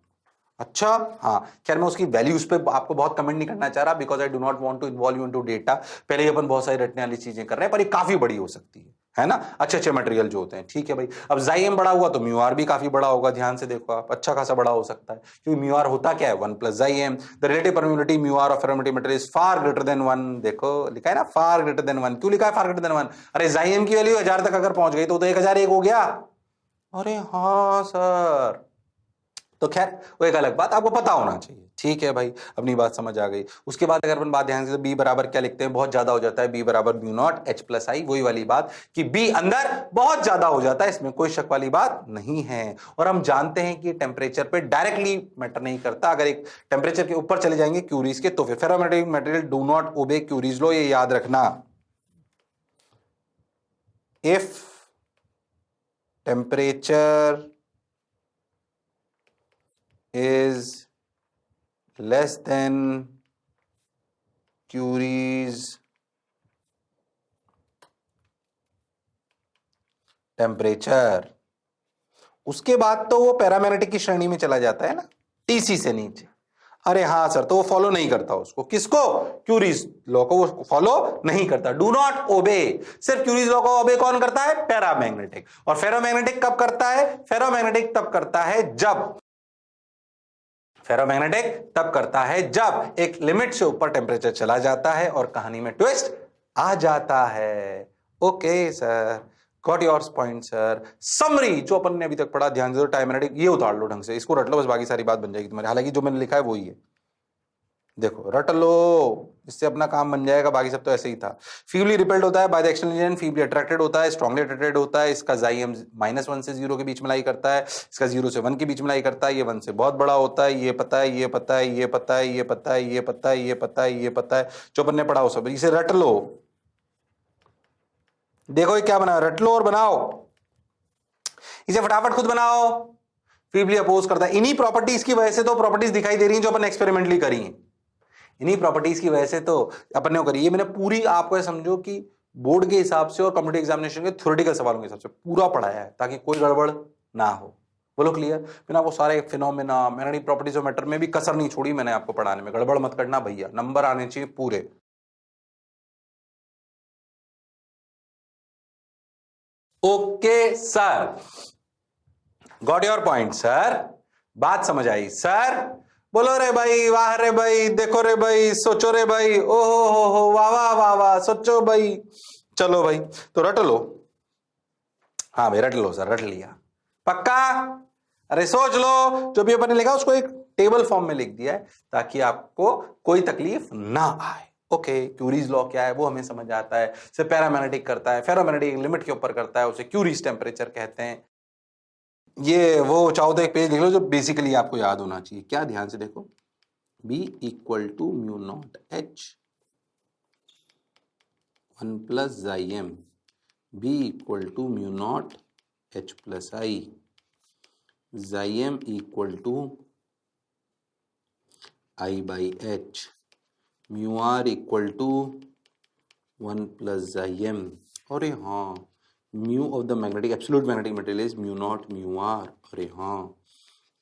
Speaker 1: अच्छा हाँ, खैर मैं उसकी वैल्यूज पे आपको बहुत कमेंट नहीं करना चाह रहा, because I do not want to involve you into data. पहले ही अपन बहुत सारी रटने वाली चीजें कर रहे हैं, पर ये काफी बड़ी हो सकती है ना, अच्छे अच्छे मटेरियल जो होते हैं। ठीक है भाई, अब जाइएम बड़ा हुआ तो म्यू आर भी काफी बड़ा होगा, ध्यान से देखो आप, अच्छा खासा बड़ा हो सकता है, क्योंकि म्यू आर होता क्या है, 1 plus chi m. The relative permittivity mu R of ferrometric material is far greater than 1। देखो लिखा है ना फार ग्रेटर देन 1, क्यों लिखा है फार ग्रेटर देन 1? अरे जाइएम की वैल्यू 1000 तक अगर पहुंच गई तो 1001 हो गया। अरे हाँ सर, तो खैर वो एक अलग बात, आपको पता होना चाहिए। ठीक है भाई, अपनी बात समझ आ गई। उसके बाद अगर अपन बात ध्यान से, तो बी बराबर क्या लिखते हैं, बहुत ज्यादा हो जाता है, बी बराबर म्यू नॉट एच प्लस आई, वही वाली बात कि बी अंदर बहुत ज्यादा हो जाता है, इसमें कोई शक वाली बात नहीं है। और हम जानते हैं कि टेम्परेचर पे डायरेक्टली मैटर नहीं करता, अगर एक टेम्परेचर के ऊपर चले जाएंगे क्यूरीज के तो फिर ferromagnetic material do not obey curies law, ये याद रखना। If temperature is less than Curie's temperature, उसके बाद तो वो पैरामैग्नेटिक की श्रेणी में चला जाता है ना, टीसी से नीचे। अरे हाँ सर, तो वो फॉलो नहीं करता उसको, किसको, क्यूरीज लॉ को वो फॉलो नहीं करता, डू नॉट ओबे। सिर्फ क्यूरीज लॉ को ओबे कौन करता है, पैरामैग्नेटिक। और फेरोमैग्नेटिक कब करता है, फेरोमैग्नेटिक तब करता है जब, फेरोमैग्नेटिक तब करता है जब एक लिमिट से ऊपर टेम्परेचर चला जाता है और कहानी में ट्विस्ट आ जाता है। Okay sir, got your point sir. Summary जो अपन ने अभी तक पढ़ा, ध्यान से दो, टाइमैग्नेटिक ये उतार लो ढंग से, इसको रट लो बस, बाकी सारी बात बन जाएगी तुम्हारी। हालांकि जो मैंने लिखा है वही है, देखो रट लो, इससे अपना काम बन जाएगा, बाकी सब तो ऐसे ही था। फीबली रिपेल्ड होता है by the external agent, feebly attracted होता है, स्ट्रांगली अट्रैक्टेड होता है। इसका जाइएम -1 से 0 के बीच में लाई करता है, इसका 0 से 1 के बीच में लाई करता है। ये 1 से बहुत बड़ा होता है, ये पता है, ये पता है, ये पता है, ये पता है, ये पता है, ये पता है, ये पता है, जो अपन ने पढ़ा हो सब, इसे रट लो। देखो ये क्या बना, रट लो और बनाओ, इसे फटाफट खुद बनाओ। फीबली अपोज करता है, इन्हीं प्रॉपर्टीज की वजह से तो प्रॉपर्टीज दिखाई दे रही हैं जो अपन एक्सपेरिमेंटली करी हैं, इन्हीं प्रॉपर्टीज की वजह से तो अपन ने करी। ये मैंने पूरी आपको समझो कि बोर्ड के हिसाब से और कॉम्पिटिटिव एग्जामिनेशन के थ्योरेटिकल सवालों के हिसाब से पूरा पढ़ाया है, ताकि कोई गड़बड़ ना हो। बोलो क्लियर। मैंने आपको सारे phenomena, magnetic properties of matter में भी कसर नहीं छोड़ी मैंने आपको पढ़ाने में, गड़बड़ मत करना भैया, नंबर आने चाहिए पूरे। Okay sir, got your point sir, बात समझ आई सर। बोलो रे भाई, वाह रे भाई, देखो रे भाई, सोचो रे भाई, ओहो हो, वाह वाह वाह वाह, सोचो भाई। चलो भाई, तो रट लो। हाँ भाई रट लो सर, रट लिया पक्का। अरे सोच लो, जो भी अपन ने लिखा उसको एक टेबल फॉर्म में लिख दिया है, ताकि आपको कोई तकलीफ ना आए। ओके, क्यूरीज लॉ क्या है वो हमें समझ आता है, सिर्फ पैरामैग्नेटिक करता है, फेरोमैग्नेटिक लिमिट के ऊपर करता है, उसे क्यूरीज टेम्परेचर कहते हैं। ये वो चाहो तो एक पेज लिख लो जो बेसिकली आपको याद होना चाहिए। क्या, ध्यान से देखो, B equal to mu not H 1 plus chi m, B equal to mu not H plus I, chi m equal to I by H, mu R equal to 1 plus chi m. अरे हाँ, mu of the magnetic absolute magnetic material is mu nought mu R. अरे हाँ,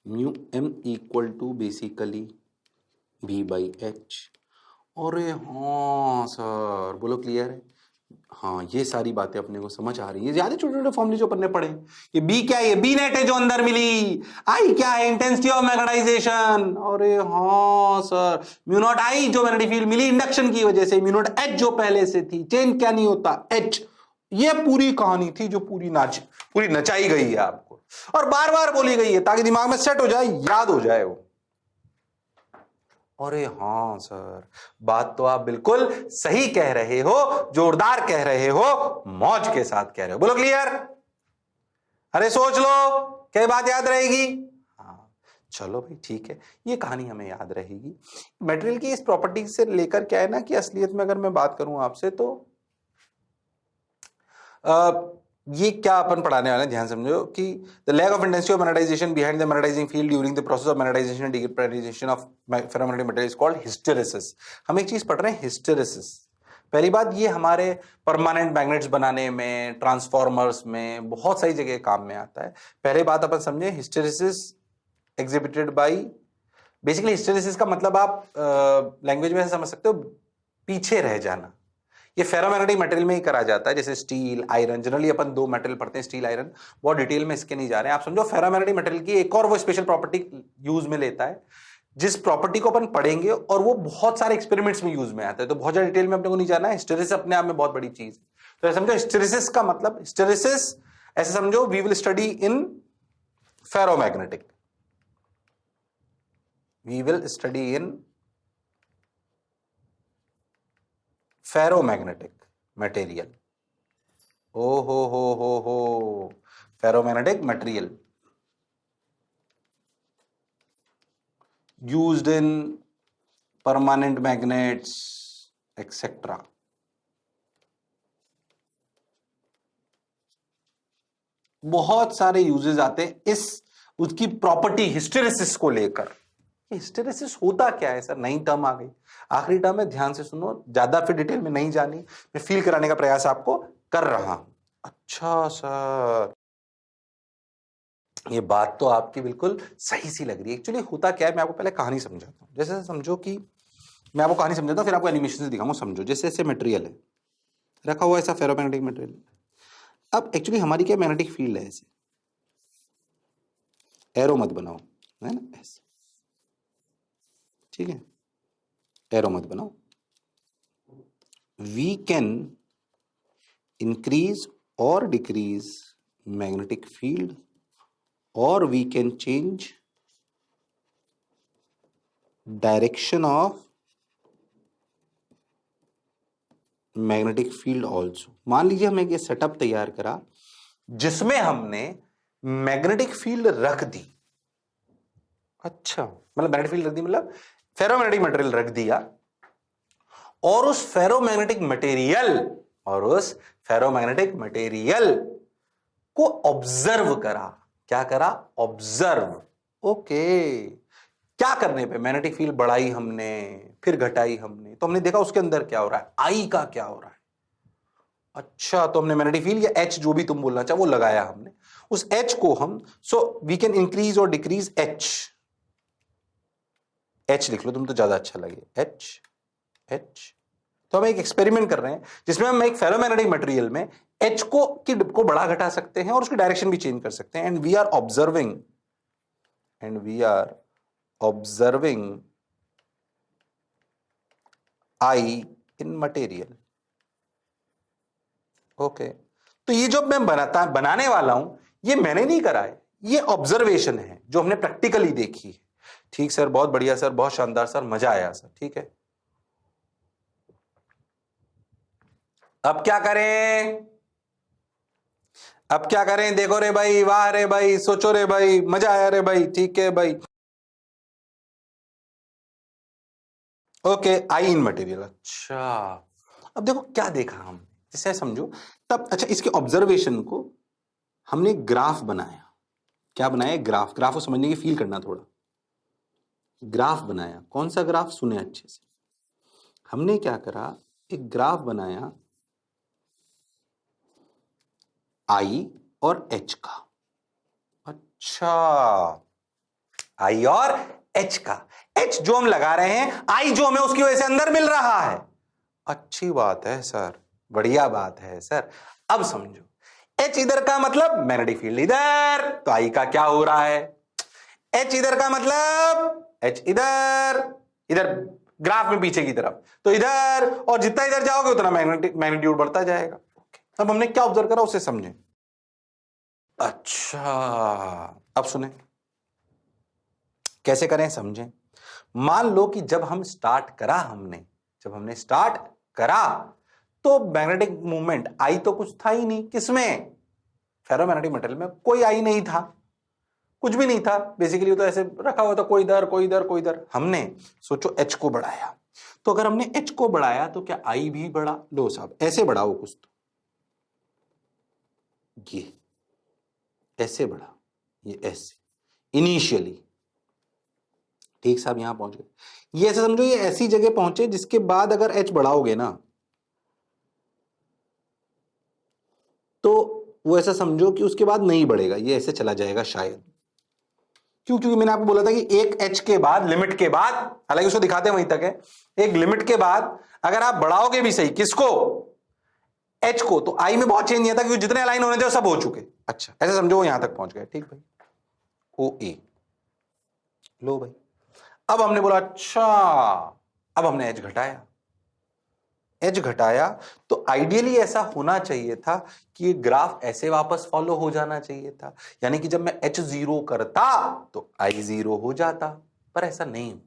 Speaker 1: mu M equal to basically B by H. अरे हाँ सर, बोलो क्लियर है। हाँ, ये सारी बातें अपने को समझ आ रही है, ज्यादा छोटे छोटे फॉर्मूले जो अपने पढ़े। ये बी क्या है, ये बी नेट है जो अंदर मिली। आई क्या है, इंटेंसिटी ऑफ मैग्नेटाइजेशन। अरे हाँ सर, म्यू नॉट आई जो मैग्नेटिक फील्ड मिली इंडक्शन की वजह से, म्यू नॉट एच जो पहले से थी, चेंज क्या नहीं होता, एच। ये पूरी कहानी थी जो पूरी नचाई गई है आपको। और बार बार बोली गई है ताकि दिमाग में सेट हो जाए, याद हो जाए वो। अरे हाँ सर, बात तो आप बिल्कुल सही कह रहे हो, जोरदार कह रहे हो, मौज के साथ कह रहे हो। बोलो क्लियर? अरे सोच लो, क्या बात याद रहेगी? हाँ चलो भाई ठीक है, ये कहानी हमें याद रहेगी। मटेरियल की इस प्रॉपर्टी से लेकर क्या है ना कि असलियत में अगर मैं बात करूं आपसे तो ये क्या अपन पढ़ाने वाले हैं, ध्यान समझो कि the lack of intensity of magnetisation behind the magnetising field during the process of magnetisation and depolarisation of ferromagnetic material is called hysteresis. हम एक चीज पढ़ रहे हैं, हिस्टेरेसिस। पहली बात, ये हमारे परमानेंट मैग्नेट्स बनाने में, ट्रांसफॉर्मर्स में, बहुत सारी जगह काम में आता है। पहले बात अपन समझे, hysteresis exhibited by, basically hysteresis का मतलब आप लैंग्वेज में समझ सकते हो, पीछे रह जाना। ये फेरोमैग्नेटिक मटेरियल में ही करा जाता है, जैसे स्टील, आयरन। जनरली अपन दो मेटल पढ़ते हैं, स्टील, आयरन। बहुत डिटेल में इसके नहीं जा रहे हैं, आप समझो फेरोमैग्नेटिक मटेरियल की एक और वो स्पेशल प्रॉपर्टी यूज में लेता है, जिस प्रॉपर्टी को अपन पढ़ेंगे और वो बहुत सारे एक्सपेरिमेंट्स में यूज में आता है, तो बहुत ज्यादा डिटेल में अपने को नहीं जाना है। हिस्टेरेसिस अपने आप में बहुत बड़ी चीज है। तो ऐसे समझो हिस्टेरेसिस का मतलब, हिस्टेरेसिस ऐसे समझो, we will study in ferromagnetic, we will study in ferromagnetic material. ओ हो, ferromagnetic material used in permanent magnets etc. बहुत सारे यूजेस आते हैं इस उसकी प्रॉपर्टी हिस्टेरेसिस को लेकर। हिस्टेरेसिस होता क्या है सर? नई टर्म आ गई, आखिरी टर्म है, ध्यान से सुनो, ज्यादा फिर डिटेल में नहीं जानी, मैं फील कराने का प्रयास आपको कर रहा हूं। अच्छा सर, ये बात तो आपकी बिल्कुल सही सी लग रही है। एक्चुअली होता क्या है, मैं आपको पहले कहानी समझाता हूं। जैसे समझो कि मैं आपको कहानी समझाता हूं, फिर आपको एनिमेशन से दिखाऊंगा। समझो जैसे ऐसे मटेरियल है रखा हुआ, ऐसा फेरोमैग्नेटिक मटेरियल। अब एक्चुअली हमारी क्या मैग्नेटिक फील्ड है, ऐसे एरो मत बनाओ, है ना, ऐसे, ठीक है, एरो मत बनाओ। वी कैन इंक्रीज और डिक्रीज मैग्नेटिक फील्ड, और we can change direction of magnetic field also। मान लीजिए हमने एक सेटअप तैयार करा जिसमें हमने मैग्नेटिक फील्ड रख दी। अच्छा, मतलब मैग्नेटिक फील्ड रख दी मतलब फेरोमैग्नेटिक मटेरियल रख दिया, और उस फेरोमैग्नेटिक मटेरियल को ऑब्जर्व करा। क्या करा? ऑब्जर्व। ओके, क्या करने पे? मैग्नेटिक फील्ड बढ़ाई हमने, फिर घटाई हमने, तो हमने देखा उसके अंदर क्या हो रहा है, आई का क्या हो रहा है। अच्छा, तो हमने मैग्नेटिक फील्ड या एच, जो भी तुम बोलना चाहो, वो लगाया हमने। उस एच को हम, सो वी कैन इंक्रीज और डिक्रीज एच। एच लिख लो तुम तो ज्यादा अच्छा लगे, एच एच। तो हम एक एक्सपेरिमेंट कर रहे हैं जिसमें हम एक फेरोमैग्नेटिक मटेरियल में एच को बढ़ा घटा सकते हैं और उसकी डायरेक्शन भी चेंज कर सकते हैं। And we are observing I in material. Okay, तो ये जो मैं बनाने वाला हूं, ये मैंने नहीं करा है, ये ऑब्जर्वेशन है जो हमने प्रैक्टिकली देखी है। ठीक सर, बहुत बढ़िया सर, बहुत शानदार सर, मजा आया सर। ठीक है, अब क्या करें? अब क्या करें? देखो रे भाई, वाह रे भाई, सोचो रे भाई, मजा आया रे भाई। ठीक है भाई, ओके, आई इन मटेरियल। अच्छा, अब देखो क्या देखा हम, जैसे समझो तब। अच्छा, इसके ऑब्जर्वेशन को हमने ग्राफ बनाया। क्या बनाया? ग्राफ। ग्राफ को समझने की फील करना थोड़ा। ग्राफ बनाया, कौन सा ग्राफ? सुने अच्छे से। हमने क्या करा, एक ग्राफ बनाया आई और एच का। अच्छा, आई और एच का। एच जो हम लगा रहे हैं, आई जो हमें उसकी वजह से अंदर मिल रहा है। अच्छी बात है सर, बढ़िया बात है सर। अब समझो, एच इधर का मतलब मैग्नेटिक फील्ड इधर, तो आई का क्या हो रहा है? एच इधर का मतलब एच इधर, इधर ग्राफ में पीछे की तरफ, तो इधर, और जितना इधर जाओगे उतना मैग्नेट्यूड बढ़ता जाएगा। अब हमने क्या ऑब्जर्व करा उसे समझें। अच्छा, अब सुने, कैसे करें समझें। मान लो कि जब हमने स्टार्ट करा तो मैग्नेटिक मूवमेंट आई तो कुछ था ही नहीं, किसमें, फेरोमैग्नेटिक मटेरियल में कोई आई नहीं था, कुछ भी नहीं था बेसिकली, तो ऐसे रखा हुआ था, कोई इधर कोई इधर कोई इधर। हमने सोचो एच को बढ़ाया, तो अगर हमने एच को बढ़ाया तो क्या आई भी बढ़ा, लो साहब ऐसे बढ़ाओ कुछ, तो ये ऐसे बढ़ा, ये ऐसे इनिशियली, ठीक साहब यहां पहुंच गए। ये ऐसे समझो, ये ऐसी जगह पहुंचे जिसके बाद अगर एच बढ़ाओगे ना तो वो ऐसा समझो कि उसके बाद नहीं बढ़ेगा, ये ऐसे चला जाएगा शायद। क्यों, क्योंकि मैंने आपको बोला था कि एक एच के बाद, लिमिट के बाद, हालांकि उसको दिखाते हैं वहीं तक है, एक लिमिट के बाद अगर आप बढ़ाओगे भी सही, किसको, एच को, तो आई में बहुत चेंज नहीं आता, क्योंकि जितने अलाइन होने थे वो सब हो चुके। अच्छा ऐसे समझो वो यहां तक पहुंच गए, ठीक भाई, ओ ए, लो भाई। अब हमने बोला अच्छा, अब हमने एज घटाया तो आइडियली ऐसा होना चाहिए था कि ये ग्राफ ऐसे वापस फॉलो हो जाना चाहिए था, यानी कि जब मैं एच जीरो करता तो आई जीरो हो जाता, पर ऐसा नहीं हुआ।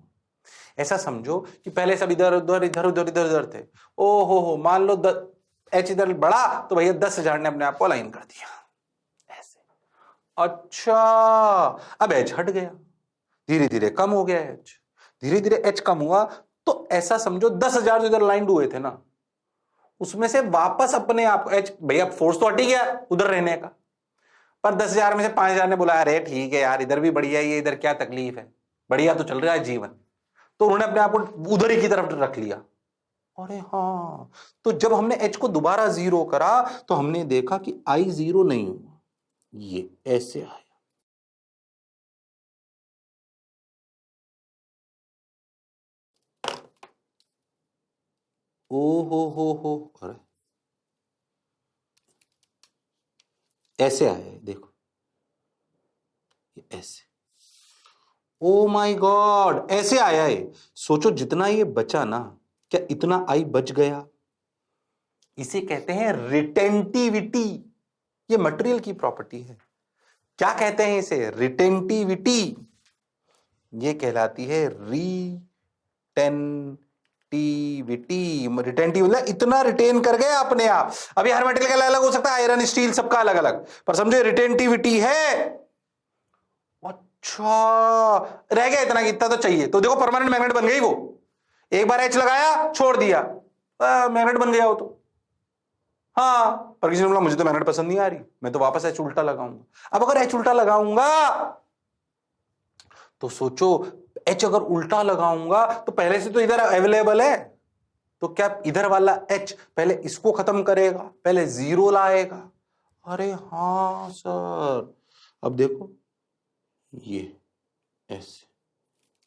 Speaker 1: ऐसा समझो कि पहले सब इधर उधर इधर उधर इधर उधर थे, ओ हो मान लो एच इधर बढ़ा तो भैया 10,000 ने अपने आप को अलाइन कर दिया ऐसे। अच्छा, अब एच हट गया, धीरे धीरे कम हो गया एच, धीरे धीरे एच कम हुआ, तो ऐसा समझो 10,000 जो इधर लाइन हुए थे ना, उसमें से वापस अपने आप एच, भैया फोर्स तो हट ही गया उधर रहने का, पर 10,000 में से 5,000 ने बोला अरे ठीक है यार इधर भी बढ़िया है, ये इधर क्या तकलीफ है, बढ़िया तो चल रहा है जीवन, तो उन्होंने अपने आप को उधर ही की तरफ रख लिया। अरे हाँ, तो जब हमने एच को दोबारा जीरो करा तो हमने देखा कि आई जीरो नहीं हुआ, ये ऐसे आया। ओ हो, अरे ऐसे आया है, देखो ये ऐसे, ओ माय गॉड ऐसे आया है। सोचो जितना ये बचा ना, क्या इतना आई बच गया, इसे कहते हैं रिटेंटिविटी, ये मटेरियल की प्रॉपर्टी है। क्या कहते हैं इसे, रिटेंटिविटी, ये कहलाती है रिटेंटिविटी। रिटेंटिव मतलब इतना रिटेन कर गए अपने आप। अभी हर मटेरियल का अलग अलग हो सकता है, आयरन स्टील सबका अलग अलग, पर समझो रिटेंटिविटी है। अच्छा, रह गया इतना कि इतना तो चाहिए, तो देखो परमानेंट मैग्नेट बन गई वो, एक बार एच लगाया छोड़ दिया, मैग्नेट बन गया हो तो। हाँ, पर किसी ने बोला मुझे तो मैग्नेट पसंद नहीं आ रही, मैं तो वापस एच उल्टा लगाऊंगा। अब अगर एच उल्टा लगाऊंगा तो सोचो, एच अगर उल्टा लगाऊंगा तो पहले से तो इधर अवेलेबल है, तो क्या इधर वाला एच पहले इसको खत्म करेगा, पहले जीरो लाएगा। अरे हाँ सर, अब देखो ये ऐसे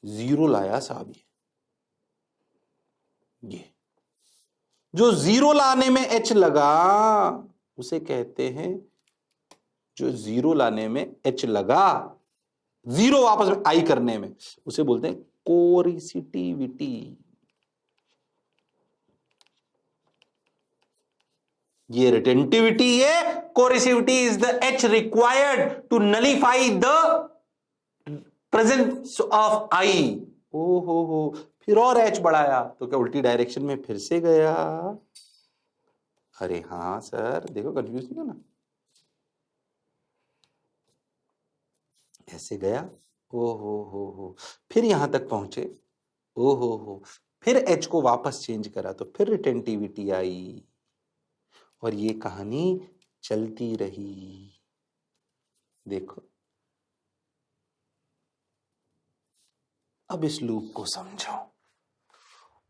Speaker 1: जीरो लाया साहब, ये जो जीरो लाने में एच लगा उसे कहते हैं, जो जीरो लाने में एच लगा, जीरो वापस में आई करने में, उसे बोलते हैं कोरिसिटिविटी। ये रिटेंटिविटी है, coercivity is the H required to nullify the presence of I. ओ हो, फिर और एच बढ़ाया तो क्या उल्टी डायरेक्शन में फिर से गया। अरे हाँ सर, देखो कंफ्यूज नहीं होना, ऐसे गया, ओ हो, फिर यहां तक पहुंचे, ओ हो, फिर एच को वापस चेंज करा तो फिर रिटेंटिविटी आई, और ये कहानी चलती रही। देखो अब इस लूप को समझो।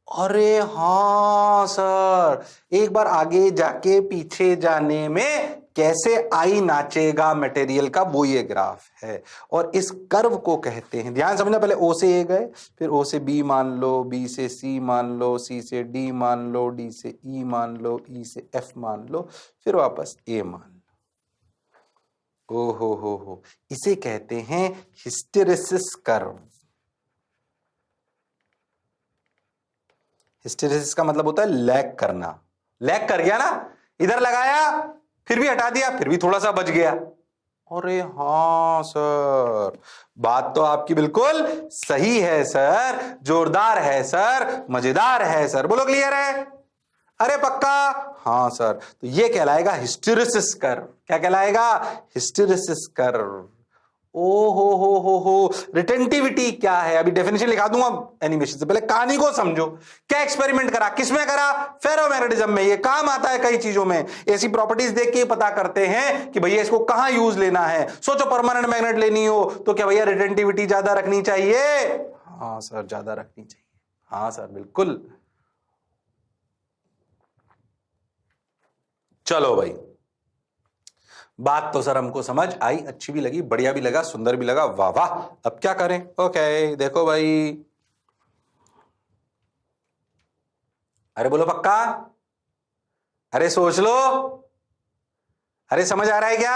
Speaker 1: अरे हाँ सर, एक बार आगे जाके पीछे जाने में कैसे आई नाचेगा मटेरियल का, वो ये ग्राफ है। और इस कर्व को कहते हैं, ध्यान समझना, पहले ओ से ए गए, फिर ओ से बी मान लो, बी से सी मान लो, सी से डी मान लो, डी से ई मान लो, ई से एफ मान लो, फिर वापस ए मान लो। ओ हो, इसे कहते हैं हिस्टेरेसिस कर्व। हिस्टेरेसिस का मतलब होता है लैग करना, लैग कर गया ना, इधर लगाया फिर भी हटा दिया, फिर भी थोड़ा सा बच गया, अरे हाँ सर, बात तो आपकी बिल्कुल सही है सर, जोरदार है सर, मजेदार है सर। बोलो क्लियर है? अरे पक्का? हाँ सर, तो ये कहलाएगा हिस्टेरिसिस कर्व। क्या कहलाएगा? Hysteresis curve. ओ हो, रिटेंटिविटी क्या है अभी डेफिनेशन लिखा दूंगा एनिमेशन से पहले, कहानी को समझो। क्या एक्सपेरिमेंट करा, किसमें करा? फेरोमैग्नेटिज्म में। ये काम आता है कई चीजों में, ऐसी प्रॉपर्टीज देख के पता करते हैं कि भैया इसको कहां यूज लेना है। सोचो परमानेंट मैग्नेट लेनी हो तो क्या भैया रिटेंटिविटी ज्यादा रखनी चाहिए? हाँ सर, ज्यादा रखनी चाहिए। हाँ सर, बिल्कुल। चलो भाई, बात तो सर हमको समझ आई, अच्छी भी लगी, बढ़िया भी लगा, सुंदर भी लगा, वाह वाह। अब क्या करें? ओके, देखो भाई, अरे बोलो पक्का? अरे सोच लो। अरे समझ आ रहा है क्या?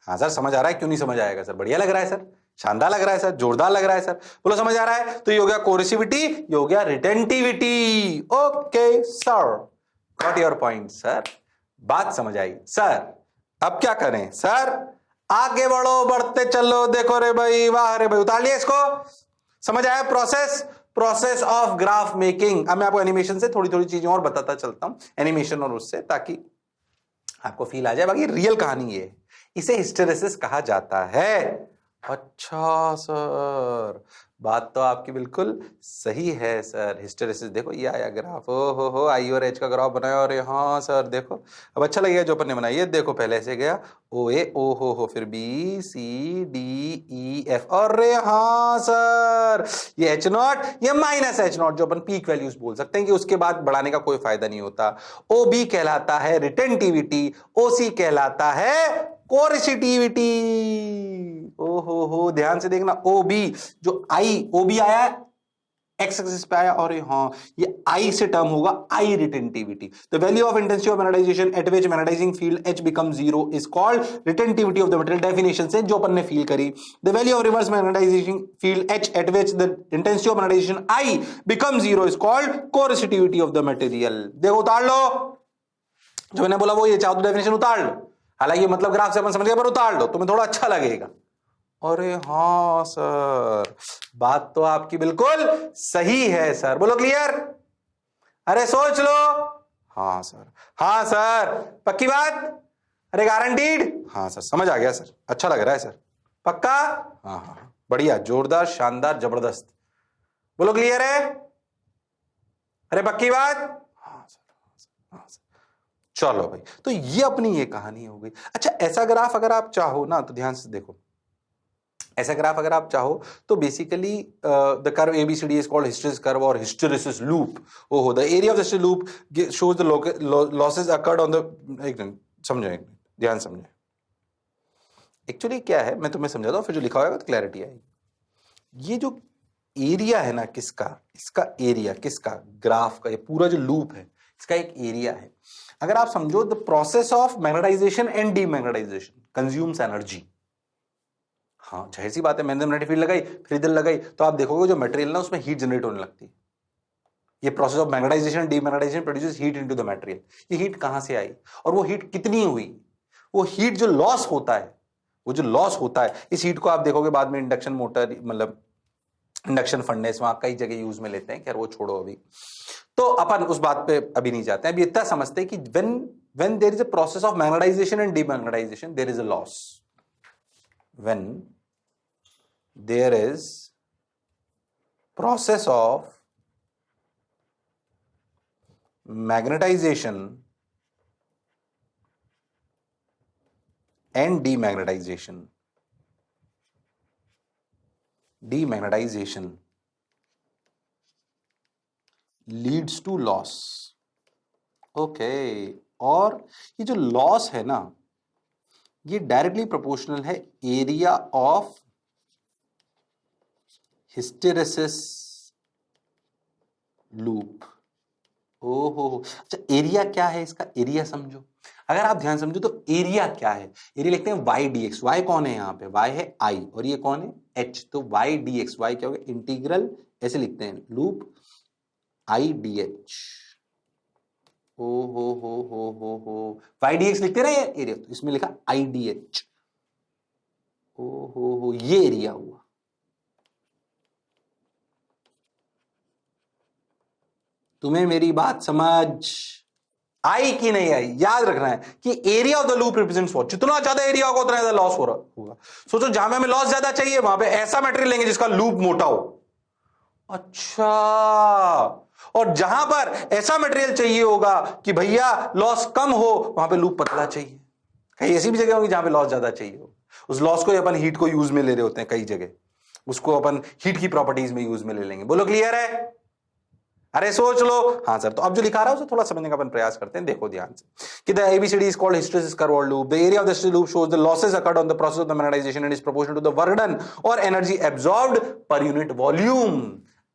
Speaker 1: हाँ सर समझ आ रहा है, क्यों नहीं समझ आएगा सर? बढ़िया लग रहा है सर, शानदार लग रहा है सर, जोरदार लग रहा है सर। बोलो समझ आ रहा है? तो ये हो गया कोरिसिविटी, ये हो गया retentivity. Okay sir, got your point sir, बात समझ आई सर। अब क्या करें सर? आगे बढ़ो, बढ़ते चलो। देखो रे भाई, वाह रे भाई, उतार लिया इसको। समझ आया process? Process of graph making. अब मैं आपको एनिमेशन से थोड़ी थोड़ी चीजें और बताता चलता हूं, एनिमेशन और उससे, ताकि आपको फील आ जाए। बाकी रियल कहानी ये है, इसे हिस्टेरेसिस कहा जाता है। अच्छा सर, बात तो आपकी बिल्कुल सही है सर। हिस्टेरेसिस देखो, ये आया ग्राफ, ओ हो आई और एच का ग्राफ बनाया, और हाँ सर देखो, अब अच्छा लगेगा जो अपन ने बनाया। ये देखो, पहले से गया ओ ए, ओ हो, फिर B C D E F, और हाँ सर ये एच नॉट, ये माइनस एच नॉट, जो अपन पीक वैल्यूज बोल सकते हैं कि उसके बाद बढ़ाने का कोई फायदा नहीं होता। ओ बी कहलाता है रिटेंटिविटी, ओ सी कहलाता है कोरिसिटिविटी। ओ हो, ध्यान से देखना, ओ बी, जो आई ओ बी आया है एक्स एक्सिस पे आया, और हाँ ये आई से टर्म होगा I retentivity. The value of intensity of magnetization at which magnetizing field H become zero is called retentivity of the material. Definition से जो अपन ने फील करी, the value of reverse magnetizing field H at which the intensity of magnetization I become zero is called coercivity of the material. देखो उतार लो, जो मैंने बोला वो ये, चाहो तो डेफिनेशन उतार लो, हालांकि मतलब ग्राफ से अपन समझ गए, पर उतार लो, तुम्हें थोड़ा अच्छा लगेगा। अरे हाँ सर, बात तो आपकी बिल्कुल सही है सर। बोलो क्लियर? अरे सोच लो। हाँ सर, हाँ सर, पक्की बात? अरे गारंटीड? हाँ सर, समझ आ गया सर, अच्छा लग रहा है सर। पक्का? हाँ हाँ, बढ़िया, जोरदार, शानदार, जबरदस्त। बोलो क्लियर है? अरे पक्की बात? हाँ सर, हाँ सर, हाँ सर। चलो भाई, तो ये अपनी ये कहानी हो गई। अच्छा, ऐसा ग्राफ अगर आप चाहो ना, तो ध्यान से देखो, ऐसा ग्राफ अगर आप चाहो तो basically the curve ABCD is called hysteresis curve और हिस्टेरिसिस लूप। ओहो, the area of the loop shows the losses occurred on the, एक मिनट समझो, एक मिनट ध्यान समझो। एक्चुअली क्या है, मैं तुम्हें समझाता हूँ, फिर जो लिखा होगा तो क्लैरिटी आएगी। ये जो एरिया है ना किसका, इसका एरिया किसका, ग्राफ का, ये पूरा जो लूप है इसका एक एरिया है। अगर आप समझो, the process of magnetisation and demagnetisation consumes energy. हाँ जाहिर सी बात है, मैंने मैग्नेटिक फील्ड लगाई, फिर इधर लगाई, तो आप देखोगे जो मटेरियल ना उसमें हीट जनरेट होने लगती है। ये process of magnetisation demagnetisation produces heat into the material. ये हीट कहां से आई और वो हीट कितनी हुई? वो हीट जो लॉस होता है, वो जो लॉस होता है, इस हीट को आप देखोगे बाद में इंडक्शन मोटर, मतलब इंडक्शन फर्नेस, वहां कई जगह यूज में लेते हैं, खैर वो छोड़ो अभी। तो अपन उस बात पे अभी नहीं जाते हैं, अभी इतना समझते हैं कि when there is a process of magnetization and demagnetization, there is a loss. When there is process of magnetization and demagnetization leads to loss. Okay, और ये जो लॉस है ना, ये डायरेक्टली प्रोपोर्शनल है एरिया ऑफ हिस्टेरेसिस लूप। ओहो, अच्छा एरिया क्या है इसका, एरिया समझो। अगर आप ध्यान समझो तो एरिया क्या है, एरिया लिखते हैं वाई डी एक्स। वाई कौन है यहाँ पे, वाई है आई, और ये कौन है, एच। तो वाई डी एक्स, वाई क्या होगा, इंटीग्रल, ऐसे लिखते हैं लूप आई डी एच। ओ हो वाई डी एक्स लिखते ना ये एरिया, तो इसमें लिखा आई डी एच। ओ ये एरिया हुआ। तुम्हें मेरी बात समझ आई कि नहीं आई? याद रखना है कि area of the loop represents what, जितना ज्यादा एरिया होगा उतना ज्यादा लॉस हो रहा होगा। सोचो जहां पे हमें लॉस ज्यादा चाहिए वहां पे ऐसा मटेरियल लेंगे जिसका लूप मोटा हो। अच्छा, और जहां पर ऐसा मटेरियल चाहिए होगा कि भैया लॉस कम हो, वहां पे लूप पतला चाहिए। कहीं ऐसी भी जगह होगी जहां पे लॉस ज्यादा चाहिए हो, उस लॉस को अपन हीट को यूज में ले रहे होते हैं, कई जगह उसको अपन हीट की प्रॉपर्टीज में यूज में ले लेंगे। बोलो क्लियर है? अरे सोच लो। हाँ सर, तो अब जो लिखा रहा है उसे थोड़ा समझने का अपन प्रयास करते हैं। देखो ध्यान से कि the ABCD is called hysteresis curve और loop. The area of the hysteresis loop shows the losses occurred on the process of the magnetization and is proportional to the work done और energy absorbed per unit volume.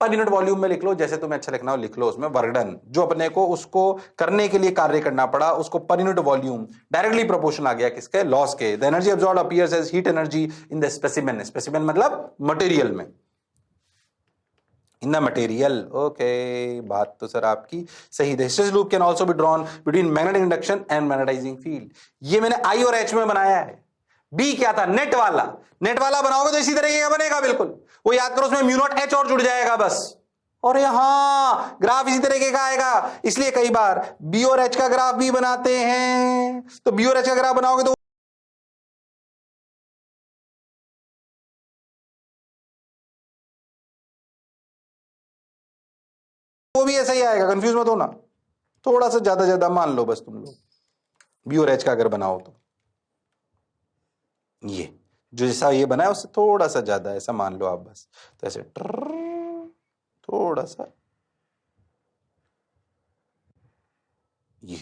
Speaker 1: Per unit volume में लिख लो, जैसे तुम्हें अच्छा लिखना हो लिख लो, उसमें वर्क डन जो अपने को उसको करने के लिए कार्य करना पड़ा उसको per unit volume directly proportional आ गया किसके? लॉस के। The energy absorbed appears as heat energy in the specimen. Specimen मतलब मटेरियल में, इन द मटेरियल। ओके, बात तो सर आपकी सही। The hysteresis loop can also be drawn between magnetic induction and magnetising field. ये मैंने आई और एच में बनाया है। बी क्या था? नेट वाला। नेट वाला बनाओगे तो इसी तरीके का बनेगा बिल्कुल, वो याद करो, उसमें म्यू नॉट एच और जुड़ जाएगा बस। और यहां ग्राफ इसी तरीके का आएगा, इसलिए कई बार बी और एच का ग्राफ भी बनाते हैं। तो बी और एच का ग्राफ बनाओगे तो वो भी ऐसा ही आएगा, कंफ्यूज मत होना। थोड़ा सा ज्यादा ज्यादा मान लो बस तुम लोग, बी और एच का अगर बनाओ तो ये जो जैसा ये बना है उससे थोड़ा सा ज्यादा ऐसा मान लो आप बस। तो ऐसे थोड़ा सा ये।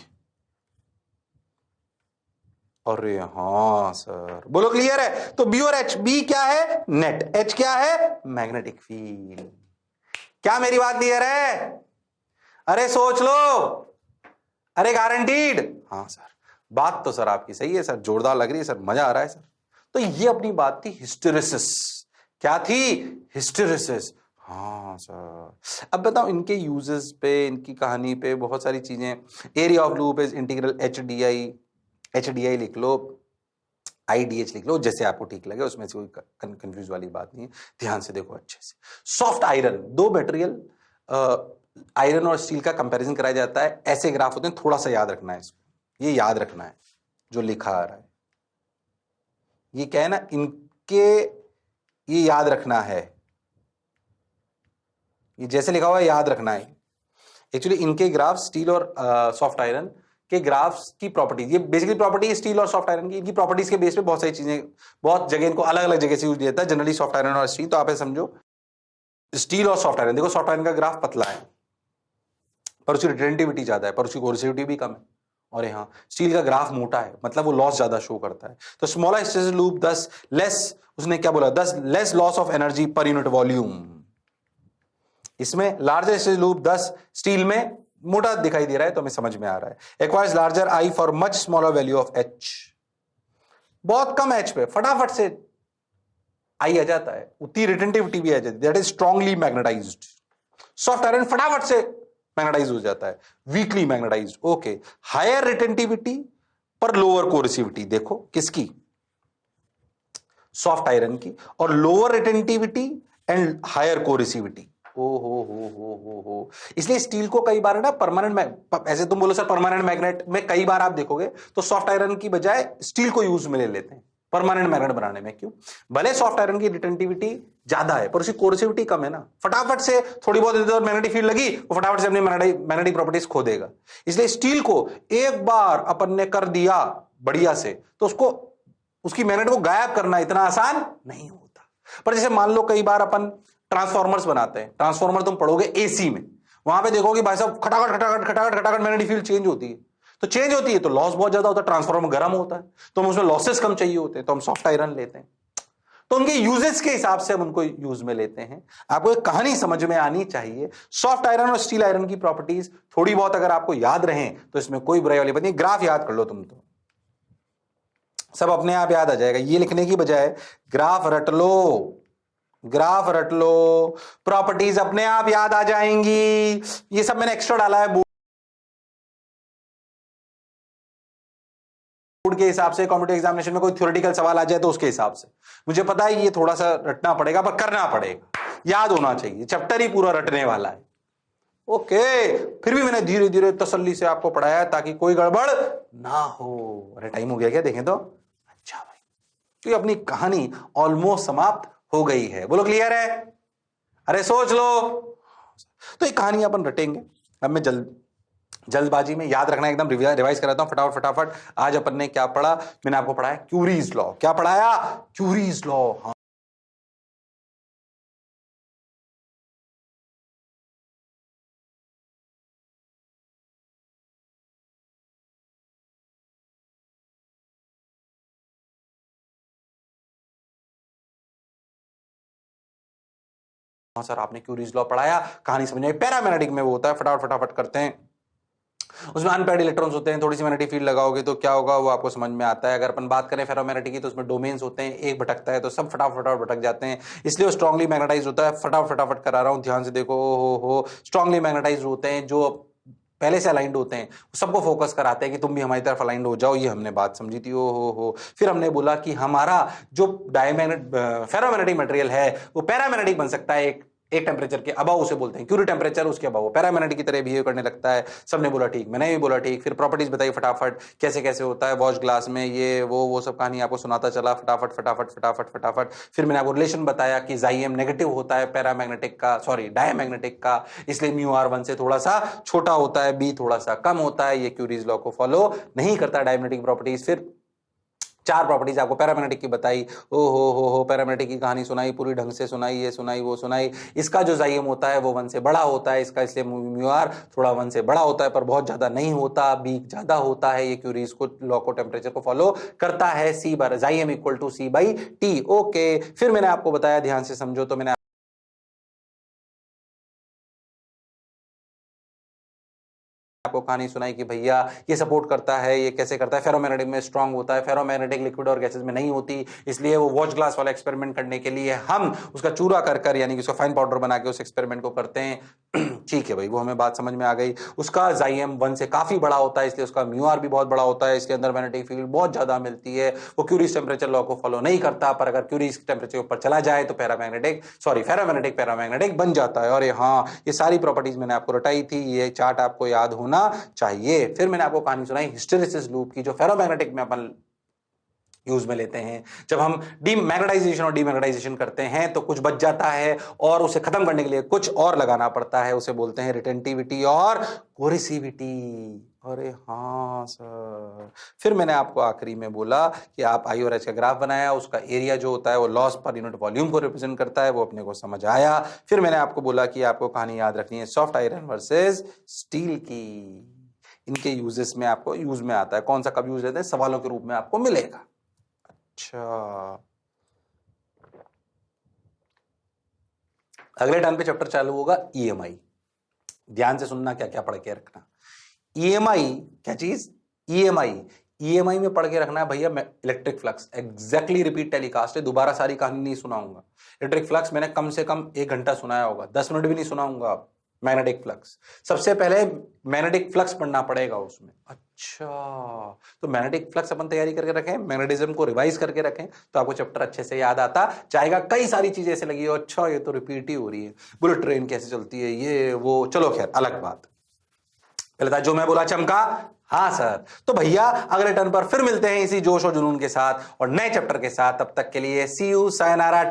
Speaker 1: अरे हाँ सर, बोलो क्लियर है? तो बी और एच, बी क्या है? नेट, एच क्या है? Magnetic field. क्या मेरी बात क्लियर है? अरे सोच लो। अरे गारंटीड? हाँ सर, बात तो सर आपकी सही है सर, जोरदार लग रही है सर, मजा आ रहा है सर। तो ये अपनी बात थी हिस्टेरेसिस। क्या थी? हिस्टेरेसिस। हाँ सर, अब बताओ इनके यूजेस पे, इनकी कहानी पे बहुत सारी चीजें। Area of loop is integral H D I, H D I लिख लो, आई डी एच लिख लो, जैसे आपको ठीक लगे, उसमें से कोई कंफ्यूज वाली बात नहीं है। ध्यान से देखो अच्छे से। सॉफ्ट आयरन, दो मटेरियल आयरन और स्टील का कंपैरिजन कराया जाता है, ऐसे ग्राफ होते हैं, थोड़ा सा याद रखना है इसको, ये याद रखना है जो लिखा आ रहा है। ये क्या है ना, इनके ये याद रखना है, ये जैसे लिखा हुआ है याद रखना है। एक्चुअली इनके ग्राफ स्टील और सॉफ्ट आयरन के ग्राफ्स की प्रॉपर्टीज, ये बेसिकली प्रॉपर्टी स्टील और सॉफ्ट आयरन की, इनकी प्रॉपर्टीज के बेस पे बहुत सारी चीजें, बहुत जगह इनको अलग अलग जगह से यूज किया जाता है, जनरली सॉफ्ट आयरन और स्टील। तो आप समझो स्टील और सॉफ्ट आयरन, देखो सॉफ्ट आयरन का ग्राफ पतला है पर उसकी रिटेंटिविटी ज्यादा है, पर उसकी कोर्सिविटी भी कम है। और यहाँ स्टील का ग्राफ मोटा है, मतलब वो लॉस ज्यादा शो करता है। तो स्मॉलर हिस्टेरेसिस लूप 10 लेस, उसने क्या बोला, 10 लेस लॉस ऑफ एनर्जी पर यूनिट वॉल्यूम। इसमें लार्जर हिस्टेरेसिस लूप 10 स्टील में मोटा दिखाई दे रहा है, तो हमें समझ में आ रहा है। Acquires larger I for much smaller value of H. बहुत कम एच पे फटाफट से आई आ जाता है, उतनी रिटेंटिविटी भी आ जाती है, that is strongly magnetised. Soft iron फटाफट से मैग्नेटाइज हो जाता है, weakly magnetised. Okay, higher retentivity पर लोअर कोरेसिविटी, देखो किसकी? सॉफ्ट आयरन की। और lower retentivity and higher coercivity. ओ हो, इसलिए स्टील को कई बार ना परमानेंट, ऐसे तुम बोलो सर परमानेंट मैग्नेट में, कई बार आप देखोगे तो सॉफ्ट आयरन की बजाय स्टील को यूज में ले लेते हैं परमानेंट मैग्नेट बनाने में। क्यों? भले सॉफ्ट आयरन की रिटेंटिविटी ज्यादा है पर उसकी कोरेसिविटी कम है ना, फटाफट से थोड़ी बहुत इधर मैग्नेटिक फील्ड लगी वो फटाफट से अपनी मैग्नेटिक प्रॉपर्टीज खो देगा। इसलिए स्टील को एक बार अपन ने कर दिया बढ़िया से, तो उसको, उसकी मैग्नेट को गायब करना इतना आसान नहीं होता। पर जैसे मान लो कई बार अपन ट्रांसफॉर्मर्स बनाते हैं, ट्रांसफॉर्मर तुम पढ़ोगे एसी में, वहां पे देखोगे भाई साहब खटाखट खटाखट खटाखट खटाखट मैग्नेटिक फील्ड चेंज होती है। तो चेंज होती है तो लॉस बहुत ज्यादा होता है, ट्रांसफॉर्मर गर्म होता है, तो हम उसमें लॉसेस कम चाहिए होते हैं, तो हम सॉफ्ट आयरन लेते हैं। तो उनके यूजेस के हिसाब से हम उनको यूज में लेते हैं। आपको एक कहानी समझ में आनी चाहिए। सॉफ्ट आयरन और स्टील आयरन की प्रॉपर्टीज थोड़ी बहुत अगर आपको याद रहे तो इसमें कोई बुराई वाली बात नहीं। ग्राफ याद कर लो तुम, तो सब अपने आप याद आ जाएगा, ये लिखने की बजाय ग्राफ रट लो, ग्राफ रट लो, प्रॉपर्टीज अपने आप याद आ जाएंगी। ये सब मैंने एक्स्ट्रा डाला है बोर्ड के हिसाब से, कॉम्पिटिटिव एग्जामिनेशन में कोई थ्योरेटिकल सवाल आ जाए तो उसके हिसाब से। मुझे पता है ये थोड़ा सा रटना पड़ेगा, पर करना पड़ेगा, याद होना चाहिए, चैप्टर ही पूरा रटने वाला है। ओके, फिर भी मैंने धीरे धीरे तसल्ली से आपको पढ़ाया ताकि कोई गड़बड़ ना हो। अरे टाइम हो गया क्या, देखें तो। अच्छा भाई, तो ये अपनी कहानी ऑलमोस्ट समाप्त हो गई है, बोलो क्लियर है? अरे सोच लो। तो ये कहानी अपन रटेंगे। अब मैं जल्दबाजी में याद रखना, एकदम रिवाइज कराता हूं फटाफट फटाफट। आज अपन ने क्या पढ़ा? मैंने आपको पढ़ाया क्यूरीज लॉ। क्या पढ़ाया? Curies law. हाँ सर, आपने क्यूरीज लॉ पढ़ाया, कहानी समझ में। पैरामैग्नेटिक में वो होता है, फटाफट फटाफट करते हैं। उसमें अनपेयर्ड इलेक्ट्रॉन्स होते हैं, थोड़ी सी मैग्नेटिक फील्ड लगाओगे तो क्या होगा वो आपको समझ में आता है। अगर अपन बात करें फेरोमैग्नेटिक की तो उसमें डोमेन्स होते हैं, एक भटकता है तो सब फटाफट फटाफट भटक जाते हैं, इसलिए वो स्ट्रांगली मैग्नेटाइज होता है। फटाफट फटाफट करा रहा हूं, ध्यान से देखो। हो स्ट्रांगली मैग्नेटाइज होते हैं, जो पहले से अलाइंड होते हैं, सबको फोकस कराते हैं कि तुम भी हमारी तरफ अलाइंड हो जाओ। ये हमने बात समझी थी। हो फिर हमने बोला कि हमारा जो डायमैग्नेट फेरोमैग्नेटिक मटेरियल है वो पैरामैग्नेटिक बन सकता है एक टेम्परेचर के अबव, उसे बोलते हैं क्यूरी टेम्परेचर, उसके अबव वो पैरामैग्नेटिक की तरह बिहेव करने लगता है। सबने बोला ठीक, मैंने भी बोला ठीक। फिर प्रॉपर्टीज बताई फटाफट, कैसे कैसे होता है वॉच ग्लास में, ये वो सब कहानी आपको सुनाता चला फटाफट फटाफट फटाफट फटाफट। फिर मैंने आपको रिलेशन बताया कि जाइएम नेगेटिव होता है पैरामैग्नेटिक का, सॉरी डायमैग्नेटिक का, इसलिए म्यू आर 1 से थोड़ा सा छोटा होता है, बी थोड़ा सा कम होता है। ये क्यूरीज लॉ को फॉलो नहीं करता डायमैग्नेटिक प्रॉपर्टीज। फिर 4 प्रॉपर्टीज आपको पैरामैग्नेटिक की बताई। ओ हो पैरामैग्नेटिक की कहानी सुनाई, पूरी ढंग से सुनाई, ये सुनाई वो सुनाई। इसका जो जाइम होता है वो 1 से बड़ा होता है, इसका इसलिए म्यू आर थोड़ा 1 से बड़ा होता है, पर बहुत ज्यादा नहीं होता, बी ज्यादा होता है। ये क्यूरीज को लॉ को टेम्परेचर को फॉलो करता है। सी बार जाइम equal to C by T. Okay, फिर मैंने आपको बताया, ध्यान से समझो, तो मैंने आपको कहानी सुनाई कि भैया ये सपोर्ट करता है, ये कैसे करता है, फेरोमैग्नेटिक में स्ट्रांग होता है, फेरोमैग्नेटिक लिक्विड और गैसेस में नहीं होती, इसलिए वो वॉच ग्लास वाला एक्सपेरिमेंट करने के लिए हम उसका चूरा कर यानी कि उसका फाइन पाउडर बना के उस एक्सपेरिमेंट को करते हैं। ठीक है भाई, वो हमें बात समझ में आ गई। उसका जाइम 1 से काफी बड़ा होता है, इसलिए उसका म्यू आर भी बहुत बड़ा होता है, इसके अंदर मैग्नेटिक फील्ड बहुत ज्यादा मिलती है। वो क्यूरीज टेम्परेचर लॉ को फॉलो नहीं करता, पर अगर क्यूरीज टेम्परेचर ऊपर चला जाए तो फेरोमैग्नेटिक पैरामैग्नेटिक बन जाता है। और हाँ, ये सारी प्रॉपर्टीज मैंने आपको रटाई थी, ये चार्ट आपको याद होना चाहिए। फिर मैंने आपको कहानी सुनाई हिस्टेरेसिस लूप की, जो फेरोमैग्नेटिक में अपन यूज में लेते हैं। जब हम डीमैग्नेटाइजेशन और डीमैग्नेटाइजेशन करते हैं तो कुछ बच जाता है और उसे खत्म करने के लिए कुछ और लगाना पड़ता है, उसे बोलते हैं रिटेंटिविटी और कोरिसिविटी। अरे हाँ सर। फिर मैंने आपको आखिरी में बोला कि आप आई और एच का ग्राफ बनाया, उसका एरिया जो होता है वो लॉस पर यूनिट वॉल्यूम को रिप्रेजेंट करता है, वो अपने को समझ आया। फिर मैंने आपको बोला कि आपको कहानी याद रखनी है सॉफ्ट आयरन वर्सेस स्टील की। इनके यूजेस में आपको यूज में आता है, कौन सा कब यूज लेते हैं, सवालों के रूप में आपको मिलेगा। अच्छा, अगले टर्न पे चैप्टर चालू होगा ईएमआई। ध्यान से सुनना, क्या क्या पढ़ के रखना। ईएमआई क्या चीज? ईएमआई। ईएमआई में पढ़ के रखना है भैया electric flux, exactly repeat telecast है, दोबारा सारी कहानी नहीं सुनाऊंगा। इलेक्ट्रिक फ्लक्स मैंने कम से कम 1 घंटा सुनाया होगा, 10 मिनट भी नहीं सुनाऊंगा। मैग्नेटिक फ्लक्स, सबसे पहले मैग्नेटिक फ्लक्स पढ़ना पड़ेगा उसमें। अच्छा, तो मैग्नेटिक फ्लक्स अपन तैयारी करके रखें, मैग्नेटिज्म को रिवाइज करके रखें, तो आपको चैप्टर अच्छे से याद आता जाएगा। कई सारी चीजें ऐसे लगी हो, अच्छा ये तो रिपीट ही हो रही है, बुलेट ट्रेन कैसे चलती है, ये वो, चलो खैर अलग बात। पहले था जो मैं बोला चमका। हाँ सर। तो भैया अगले टर्न पर फिर मिलते हैं इसी जोश और जुनून के साथ और नए चैप्टर के साथ। तब तक के लिए सी यू, सायनारा।